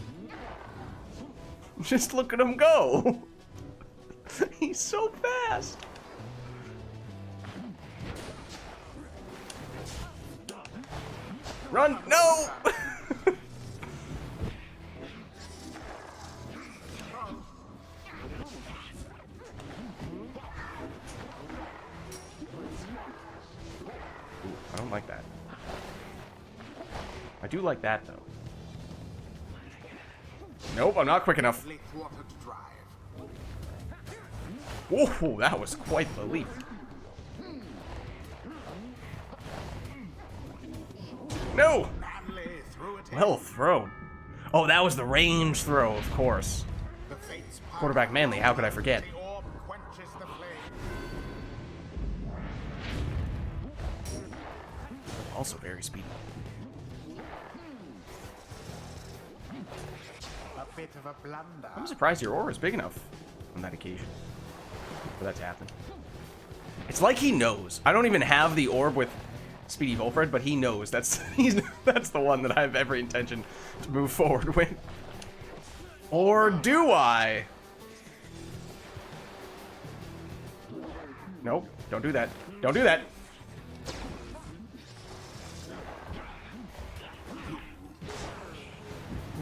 Just look at him go! He's so fast! Run! No! I don't like that. I do like that, though. Nope, I'm not quick enough. Whoa, that was quite the leap. No! Well thrown. Oh, that was the range throw, of course. Quarterback Manly, how could I forget? Also very speedy. A bit of a blunder. I'm surprised your aura is big enough on that occasion for that to happen. It's like he knows. I don't even have the orb with Speedy Volfred, but he knows that's that's the one that I have every intention to move forward with. Or do I? Nope, don't do that. Don't do that.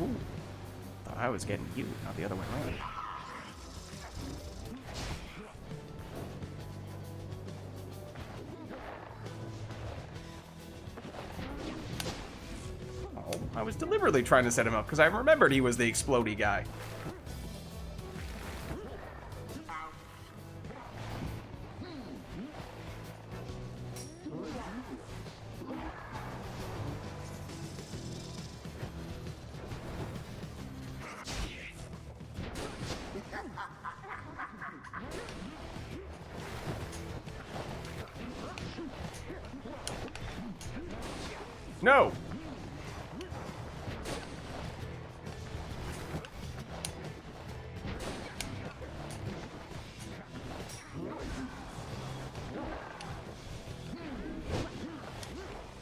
Ooh. Thought I was getting you, not the other way around. Oh, I was deliberately trying to set him up because I remembered he was the explodey guy. No!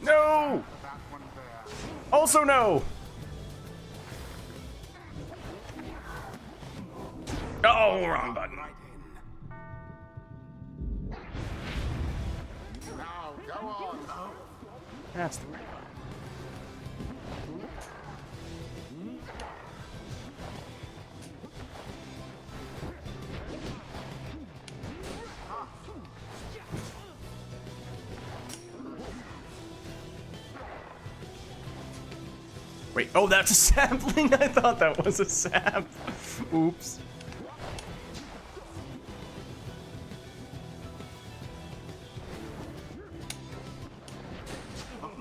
No! Also no! Oh, wrong button. Now, go on. That's the right button. Wait, oh, that's a sapling? I thought that was a sap. Oops.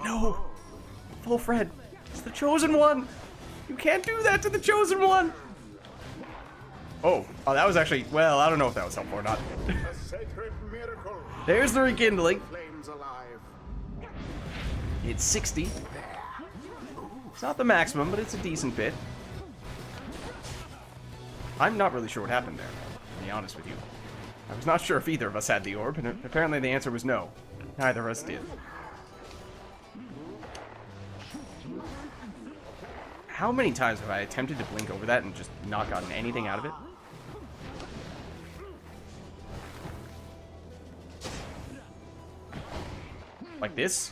No! Full Fred, it's the chosen one! You can't do that to the chosen one! Oh, that was actually, well, I don't know if that was helpful or not. A sacred miracle. There's the rekindling. Flames alive. It's 60. It's not the maximum, but it's a decent bit. I'm not really sure what happened there, to be honest with you. I was not sure if either of us had the orb, and apparently the answer was no. Neither of us did. How many times have I attempted to blink over that and just not gotten anything out of it? Like this?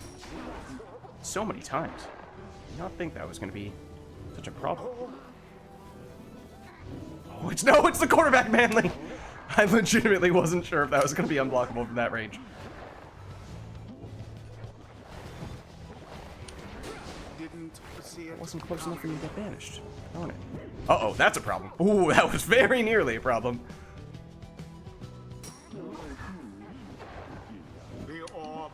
So many times. I did not think that was going to be such a problem. Oh, it's the quarterback, Manly! I legitimately wasn't sure if that was going to be unblockable from that range. Didn't see it. It wasn't close enough for you to get banished. Darn it. Uh-oh, that's a problem. Ooh, that was very nearly a problem. The orb.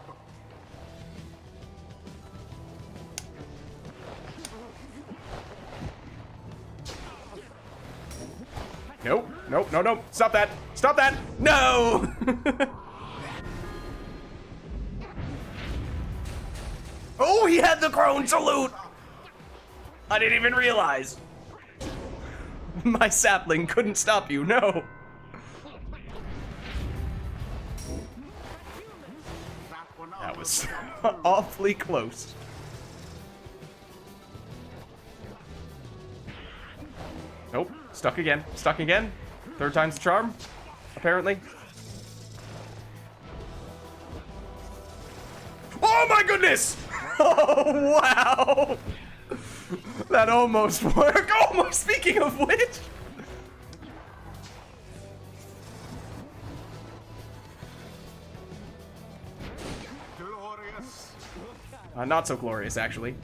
Nope, nope, no, no. Stop that. Stop that. No! Oh, he had the crone salute! I didn't even realize. My sapling couldn't stop you, no. That was awfully close. Nope, stuck again, stuck again. Third time's the charm, apparently. Oh my goodness! Oh, wow! That almost worked. Almost, speaking of which. Glorious. Not so glorious, actually.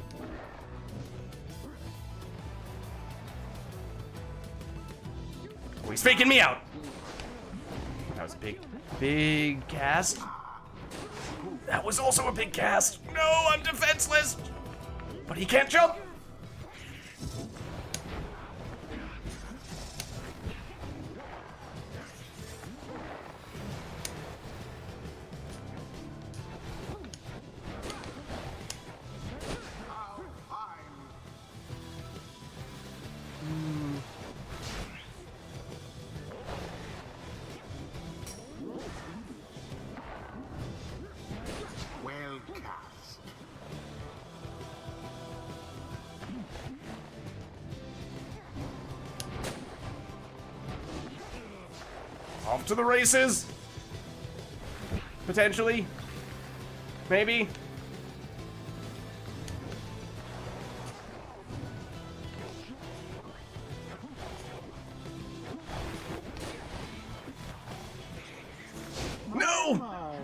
Oh, he's faking me out. That was a big cast. That was also a big cast. No, I'm defenseless. But he can't jump. Well cast. Off to the races. Potentially. Maybe. No!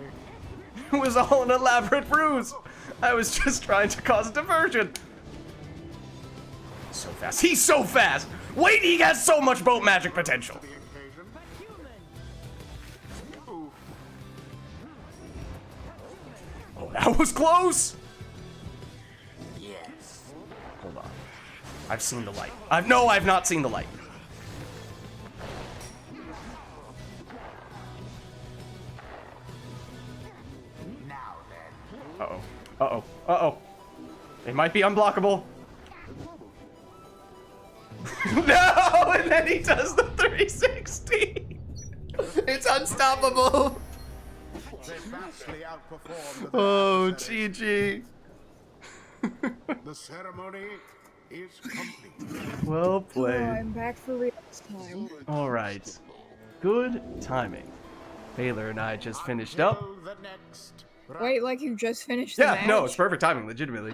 It was all an elaborate ruse. I was just trying to cause a diversion. So fast. He's so fast. Wait, he has so much boat magic potential. Oh, that was close. Yes. Hold on. I've seen the light. No, I've not seen the light. Now then. Uh-oh. Uh-oh. Uh-oh. They might be unblockable. No! And then he does the 360. It's unstoppable. They vastly outperformed Oh, adversaries. GG. The ceremony is complete. Well Oh, played. I'm back for real this time. All right. Good timing. Baylor and I just finished up. Till the next Wait, like you just finished the Yeah, match? no, it's perfect timing, legitimately.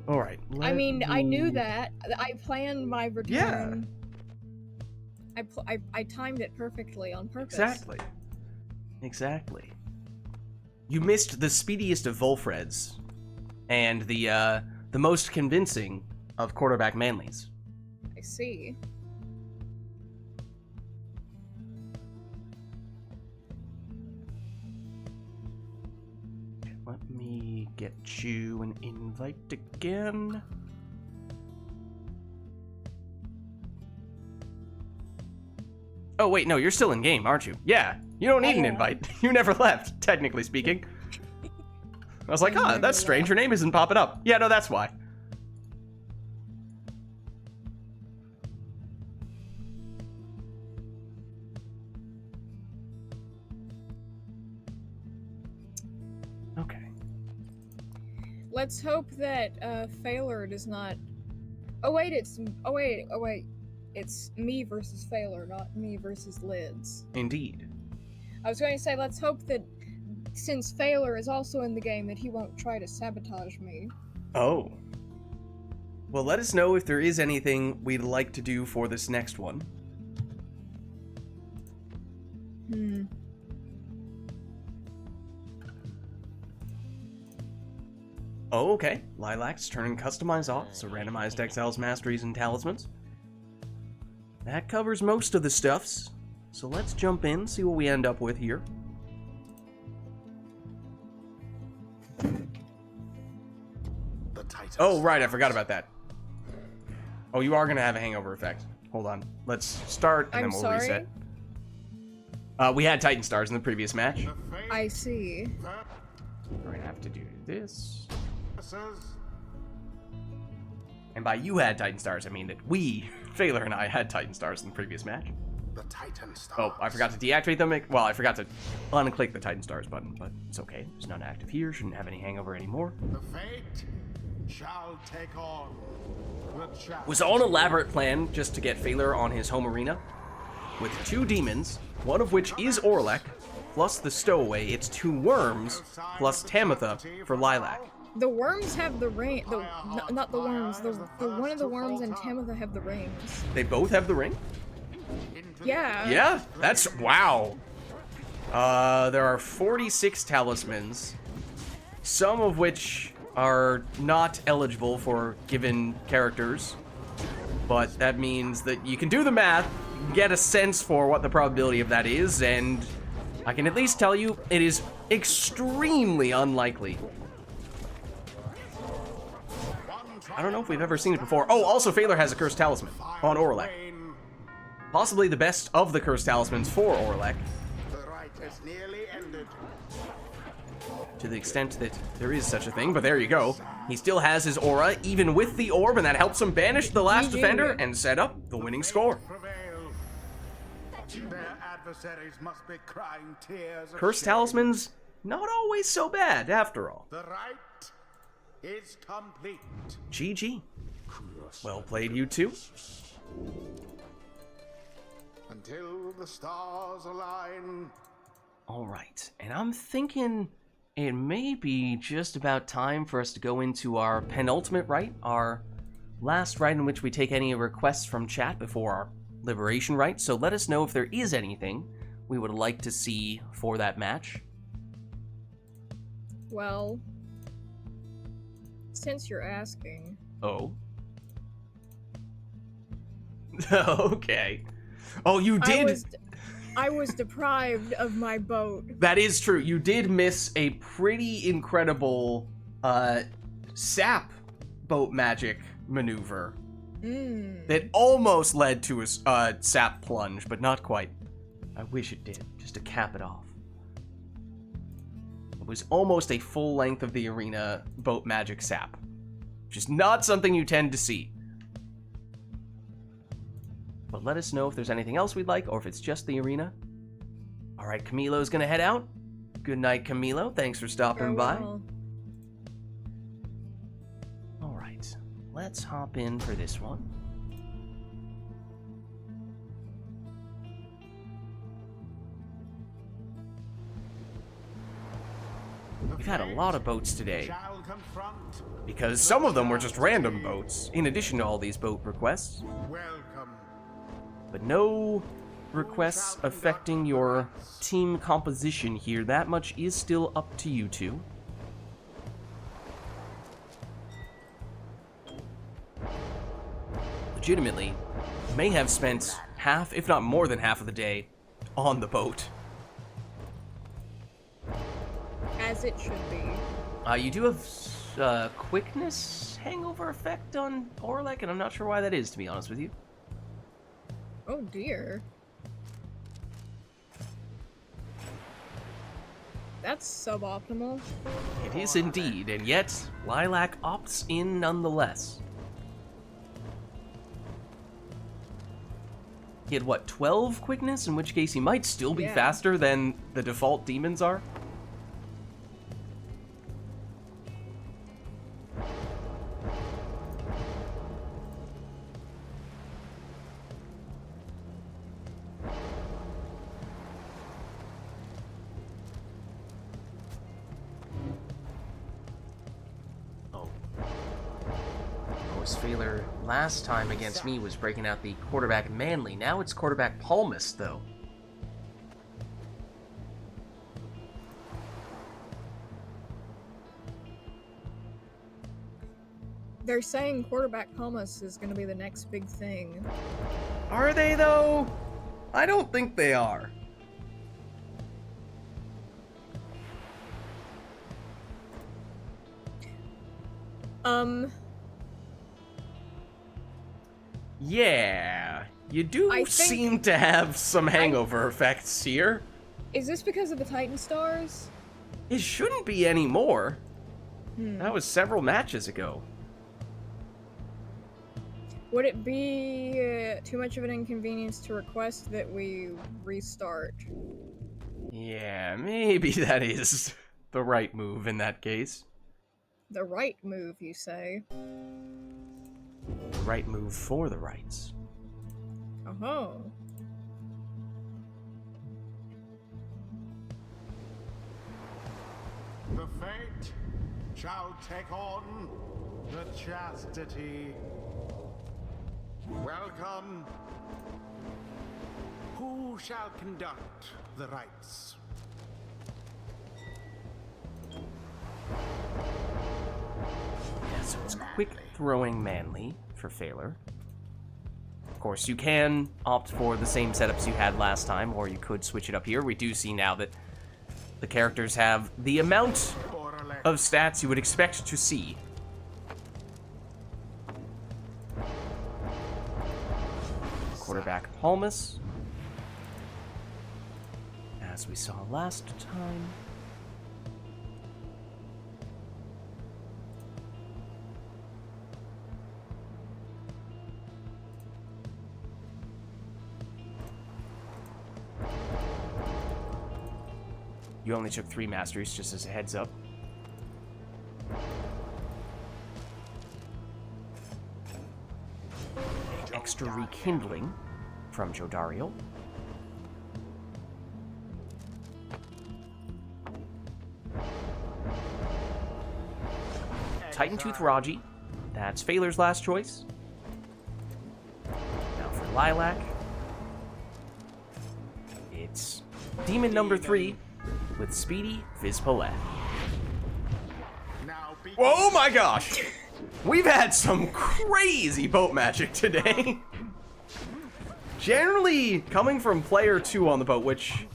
All right. I mean, I knew me- that. I planned my return. I timed it perfectly on purpose. Exactly. Exactly. You missed the speediest of Volfreds and the most convincing of quarterback Manleys. I see. Let me get you an invite again. Oh wait, no, you're still in game, aren't you? Yeah, you don't need an invite. You never left, technically speaking. I was like, I ah, never that's strange. Your name isn't popping up. Yeah, no, that's why. Okay. Let's hope that Failure does not. Oh wait, it's it's me versus Failure, not me versus Lids. Indeed. I was going to say, let's hope that since Failure is also in the game, that he won't try to sabotage me. Oh. Well, let us know if there is anything we'd like to do for this next one. Hmm. Oh, okay. Lilac's turning customized off, so randomized exiles, masteries, and talismans. That covers most of the stuffs. So let's jump in, see what we end up with here. The Titan. Oh, right, I forgot about that. Oh, you are going to have a hangover effect. Hold on. Let's start, and I'm then we'll sorry? reset. We had Titan Stars in the previous match. The fate I see. We're going to have to do this. versus And by you had Titan Stars, I mean that we, Failure and I, had Titan Stars in the previous match. the Titan Stars. Oh, I forgot to deactivate them. Well, I forgot to unclick the Titan Stars button, but it's okay. There's none active here. Shouldn't have any hangover anymore. The fate shall take on the challenge. Was all an elaborate plan just to get Failure on his home arena with 2 demons, one of which is Orlek, plus the stowaway. It's 2 worms plus Tamitha for Lilac. The worms have the ring. Not the worms. The one of the worms and Tamitha have the rings. They both have the ring? Yeah. Yeah, that's wow. There are 46 talismans, some of which are not eligible for given characters, but that means that you can do the math, get a sense for what the probability of that is, and I can at least tell you it is extremely unlikely. I don't know if we've ever seen it before. Oh, also Failure has a cursed talisman on Orlek. Possibly the best of the cursed talismans for Orlek, The rite is nearly ended. to the extent that there is such a thing, but there you go. He still has his aura, even with the orb, and that helps him banish the last GG. defender and set up the winning score. Prevail. Their adversaries must be crying tears of Cursed shame. talismans, not always so bad, after all. The rite is complete. GG. Well played, you two. Until the stars align. Alright, and I'm thinking it may be just about time for us to go into our penultimate rite, our last rite in which we take any requests from chat before our liberation rite. So let us know if there is anything we would like to see for that match. Well, since you're asking, Oh. Okay. Oh, you did. I was deprived of my boat. That is true. You did miss a pretty incredible sap boat magic maneuver that almost led to a sap plunge, but not quite. I wish it did, just to cap it off. It was almost a full length of the arena boat magic sap, which is not something you tend to see. But let us know if there's anything else we'd like, or if it's just the arena. Alright, Camilo's gonna head out. Good night, Camilo. Thanks for stopping by. Alright, let's hop in for this one. We've had a lot of boats today, because some of them were just random boats, in addition to all these boat requests. Welcome. But no requests affecting your team composition here. That much is still up to you two. Legitimately, may have spent half, if not more than half of the day on the boat. As it should be. You do have quickness hangover effect on Orlek, and I'm not sure why that is, to be honest with you. Oh dear. That's suboptimal. It is indeed, and yet Lilac opts in nonetheless. He had, what, 12 quickness? In which case he might still be faster than the default demons are. Failure last time against me was breaking out the quarterback Manly. Now it's quarterback Palmas, though. They're saying quarterback Palmas is going to be the next big thing. Are they, though? I don't think they are. Yeah, you do seem to have some hangover effects here. Is this because of the Titan Stars? It shouldn't be anymore. That was several matches ago. Would it be too much of an inconvenience to request that we restart? Yeah, maybe that is the right move in that case. The right move, you say? The right move for the rights. Oh. The fate shall take on the chastity. Welcome. Who shall conduct the rites? Yeah, so it's quick throwing Manly for Failure. Of course, you can opt for the same setups you had last time, or you could switch it up here. We do see now that the characters have the amount of stats you would expect to see. Quarterback Palmas, as we saw last time. You only took 3 masteries, just as a heads up. extra rekindling from Jodariel. Titan Tooth Raji. That's Phaler's last choice. Now for Lilac, it's Demon number 3 with Speedy Vizpalette. Oh my gosh! We've had some crazy boat magic today. Generally coming from player 2 on the boat, which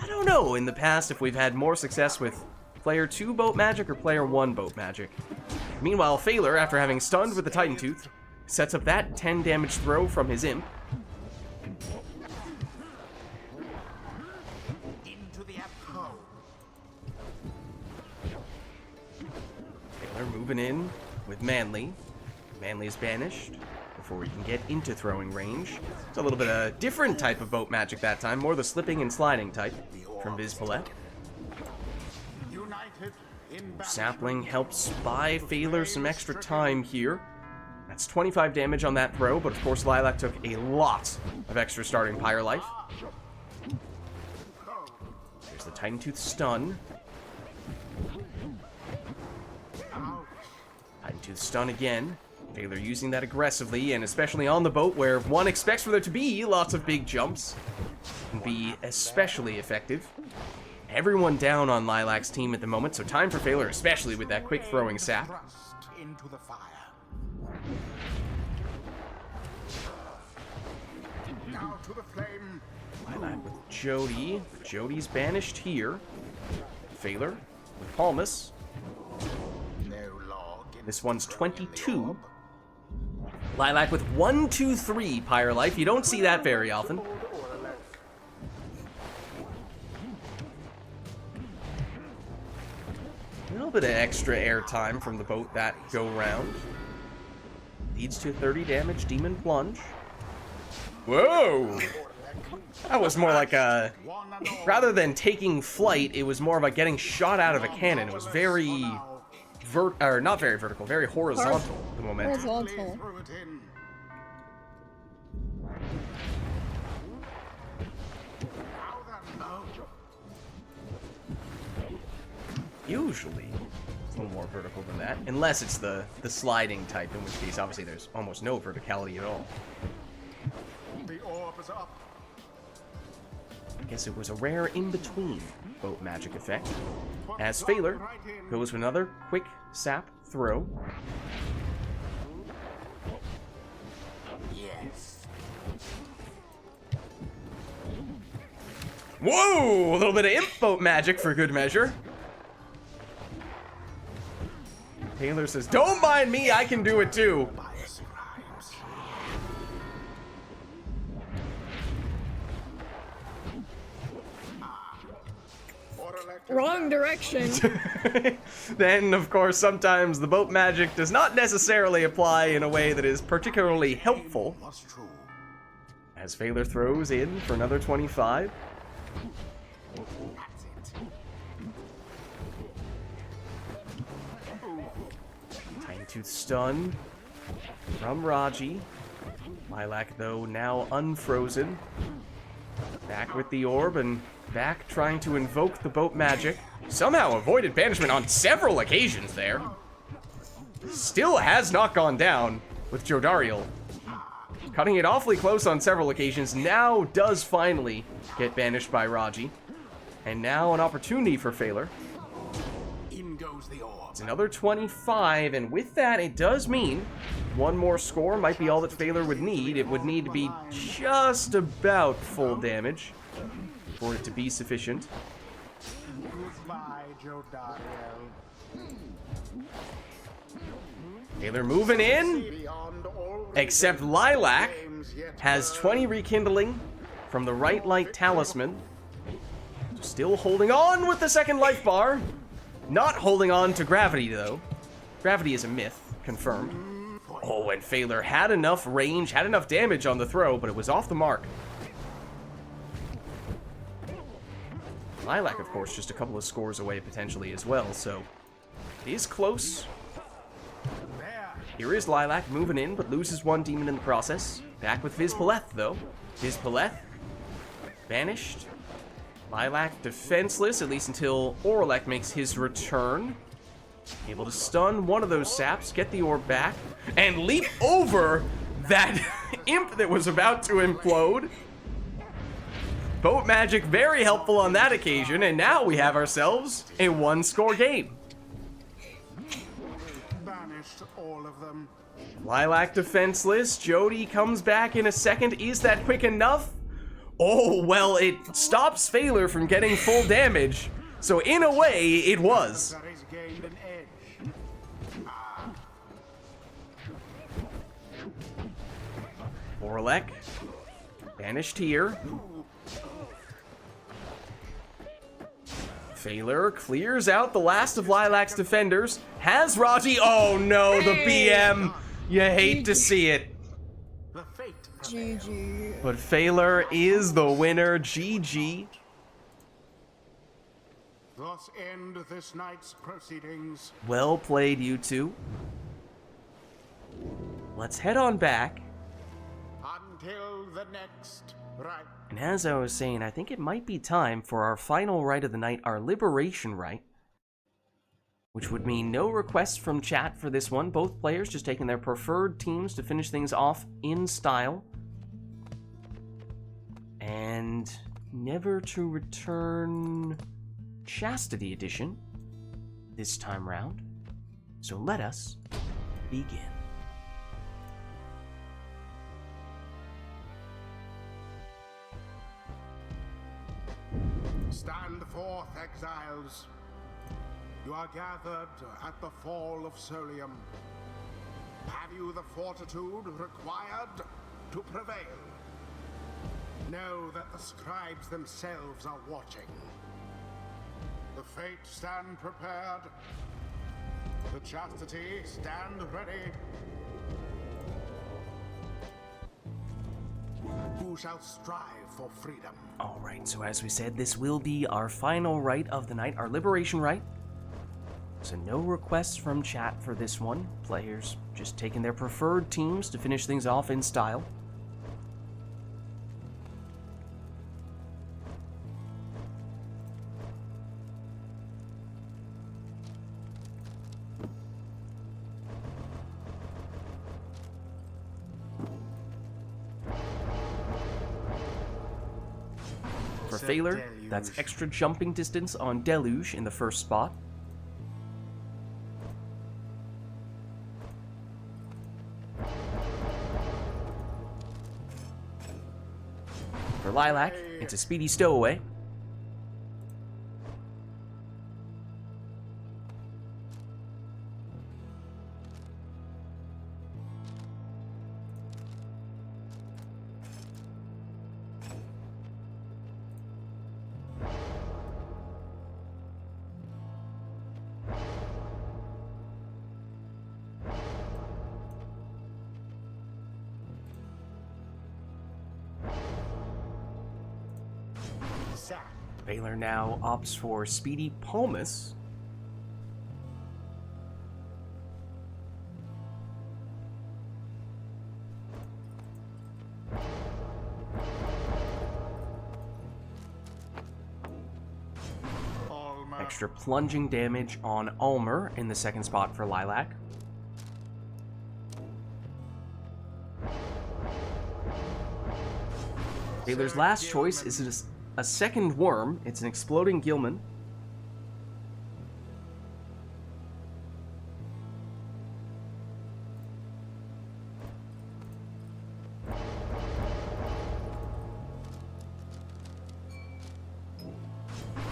I don't know in the past if we've had more success with player 2 boat magic or player 1 boat magic. Meanwhile, Phaler, after having stunned with the Titan Tooth, sets up that 10 damage throw from his imp. Into the apple. Phaler moving in with Manly. Manly is banished before we can get into throwing range. It's a little bit of a different type of boat magic that time, more the slipping and sliding type from Vizpalette. United in Sapling helps buy Phaler some extra time here. That's 25 damage on that throw, but of course Lilac took a lot of extra starting Pyre life. There's the Titan Tooth stun. Titan Tooth stun again. Phaler using that aggressively, and especially on the boat where one expects for there to be lots of big jumps, can be especially effective. Everyone down on Lilac's team at the moment, so time for Phaler, especially with that quick throwing sap. thrust into the fire. Now to the flame. Lilac with Jody. Jody's banished here. Phaler with Palmas. No log in This one's throwing the 22. orb. Lilac with 1, 2, 3 Pyre life. You don't see that very often. A little bit of extra air time from the boat that go round. Leads to 30 damage Demon Plunge. Whoa! That was more like a... Rather than taking flight, it was more of a getting shot out of a cannon. It was very... not very vertical, very horizontal, the momentum. Horizontal. Threw it in. Now then, Usually, it's a little more vertical than that. Unless it's the sliding type, in which case, obviously, there's almost no verticality at all. the orb is up. I guess it was a rare in-between boat magic effect. As Phaler goes with another quick sap throw. Yes. Whoa! A little bit of imp boat magic for good measure. Phaler says, "Don't mind me, I can do it too." Bias crimes. Or electric Wrong direction. Then, of course, sometimes the boat magic does not necessarily apply in a way that is particularly helpful. was true. As Phaler throws in for another 25. That's it. Titan Tooth stun from Raji. Lilac, though, now unfrozen. Back with the orb and back trying to invoke the boat magic. Somehow avoided banishment on several occasions there. Still has not gone down with Jodariel. Cutting it awfully close on several occasions. Now does finally get banished by Raji. And now an opportunity for Phaler. In goes the orb. It's another 25, and with that, it does mean one more score might be all that Phaler would need. It would need to be just about full damage for it to be sufficient. Goodbye, Jodariel. Phaler moving in, Beyond all except Lilac games yet has 20 rekindling from the RITE NITE talisman. Still holding on with the second life bar. Not holding on to gravity, though. Gravity is a myth, confirmed. Oh, and Phaler had enough range, had enough damage on the throw, but it was off the mark. Lilac, of course, just a couple of scores away potentially as well, so it is close. there. Here is Lilac moving in, but loses one demon in the process. Back with Vizpaleth, though. Vizpaleth, banished. Lilac defenseless, at least until Oralek makes his return. Able to stun one of those saps, get the orb back, and leap over that imp that was about to implode. Boat magic very helpful on that occasion, and now we have ourselves a one-score game. Banished all of them. Lilac defenseless. Jody comes back in a second. Is that quick enough? Oh, well, it stops Phaler from getting full damage. So in a way, it was. Adversaries gained an edge. Oralek, banished here. Phaler clears out the last of Lilac's defenders. Has Raji. Oh no, the BM. You hate to see it. The fate. GG. But Phaler is the winner. GG. Thus end this night's proceedings. Well played, you two. Let's head on back. Until the next rite. And as I was saying, I think it might be time for our final rite of the night, our Liberation Rite. Which would mean no requests from chat for this one. Both players just taking their preferred teams to finish things off in style. And never to return Chastity Edition this time round. So let us begin. Stand forth, exiles. You are gathered at the fall of Solium. Have you the fortitude required to prevail? Know that the scribes themselves are watching. The fate stand prepared. The chastity stand ready. Who shall strive for freedom? Alright, so as we said, this will be our final rite of the night, our Liberation Rite. So no requests from chat for this one. Players just taking their preferred teams to finish things off in style. For Phaler, that's extra jumping distance on Deluge in the first spot. For Lilac, it's a speedy stowaway. Phaler now opts for Speedy Palmus. Extra plunging damage on Ulmer in the second spot for Lilac. Phaler's last choice is a second worm. It's an exploding Gilman.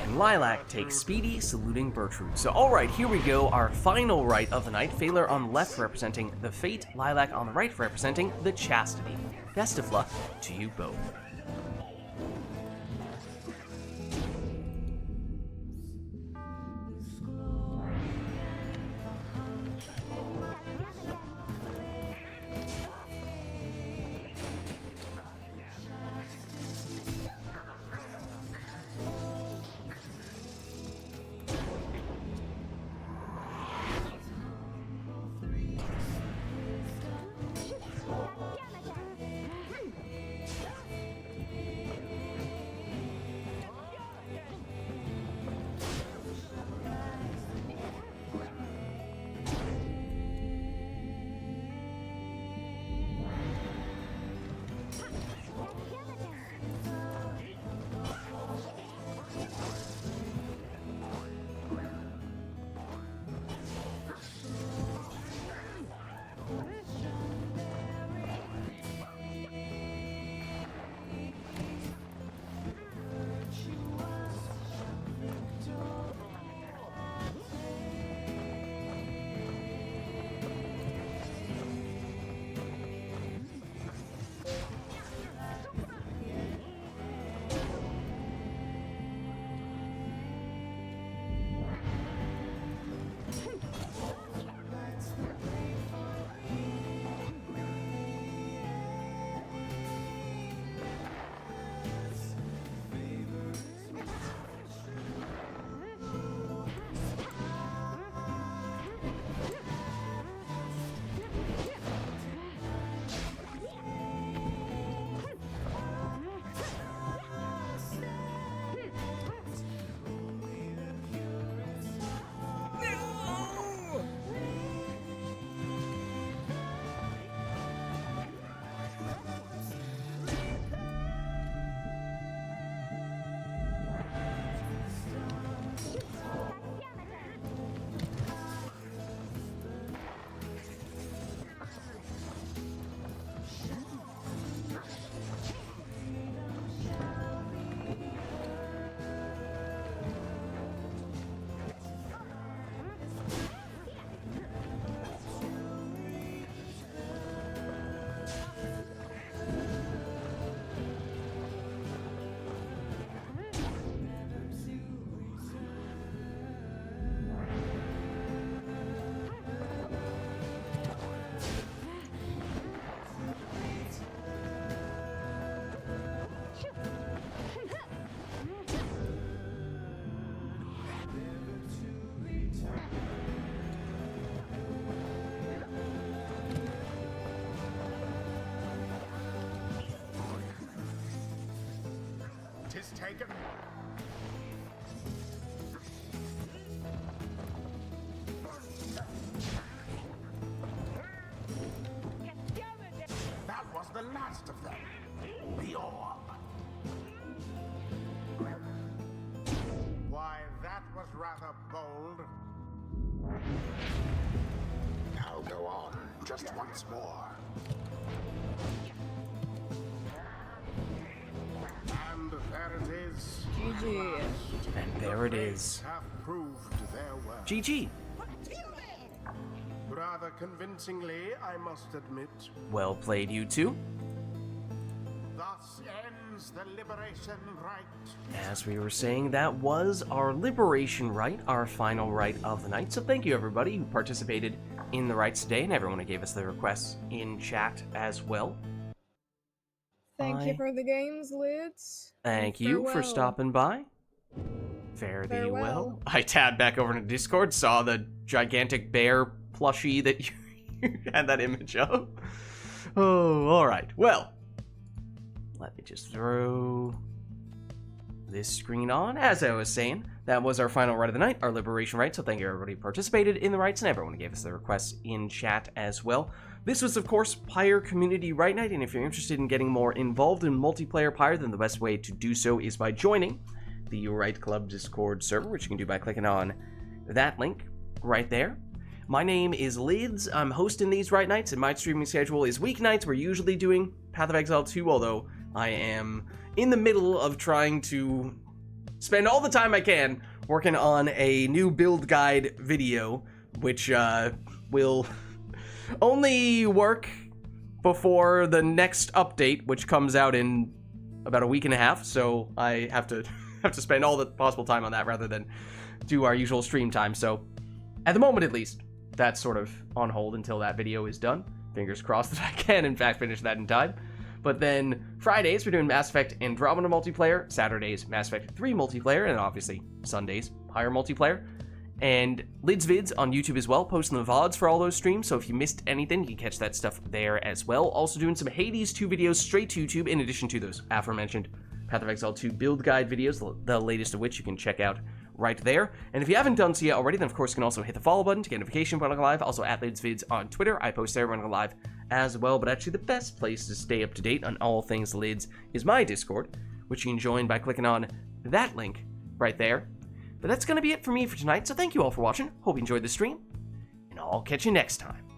And Lilac takes Speedy, saluting Bertrude. So alright, here we go, our final rite of the night. Phaler on the left representing the Fate, Lilac on the right representing the Chastity. Best of luck to you both. It's taken. That was the last of them. The orb. Why, that was rather bold. Now go on, just once more. And there it is. GG. And there it is. Have proved their worth. GG. Rather convincingly, I must admit. Well played, you two. Thus ends the liberation rite. As we were saying, that was our liberation rite, our final rite of the night. So thank you everybody who participated in the rites today, and everyone who gave us the requests in chat as well. Thank you for the games, Lids. Thank you for Farewell. stopping by. Fare thee well. Farewell. I tabbed back over to Discord, saw the gigantic bear plushie that you had that image of. Oh, alright. Well, let me just throw this screen on. As I was saying, that was our final rite of the night, our liberation rite. So thank you everybody who participated in the rites and everyone who gave us the requests in chat as well. This was, of course, Pyre Community Rite Night, and if you're interested in getting more involved in multiplayer Pyre, then the best way to do so is by joining the Rite Club Discord server, which you can do by clicking on that link right there. My name is Lids. I'm hosting these Rite Nights, and my streaming schedule is weeknights. We're usually doing Path of Exile 2, although I am in the middle of trying to spend all the time I can working on a new build guide video, which will only work before the next update, which comes out in about a week and a half, so I have to spend all the possible time on that rather than do our usual stream time. So at the moment, at least, that's sort of on hold until that video is done. Fingers crossed that I can, in fact, finish that in time. But then Fridays, we're doing Mass Effect Andromeda multiplayer. Saturdays, Mass Effect 3 multiplayer. And obviously, Sundays, Pyre multiplayer. And Lids Vids on YouTube as well, posting the VODs for all those streams. So if you missed anything, you can catch that stuff there as well. Also doing some Hades 2 videos straight to YouTube, in addition to those aforementioned Path of Exile 2 build guide videos, the latest of which you can check out right there. And if you haven't done so yet already, then of course you can also hit the follow button to get notification when I go live. Also at Lids Vids on Twitter. I post there when I go live as well. But actually the best place to stay up to date on all things Lids is my Discord, which you can join by clicking on that link right there. But that's going to be it for me for tonight. So thank you all for watching. Hope you enjoyed the stream. And I'll catch you next time.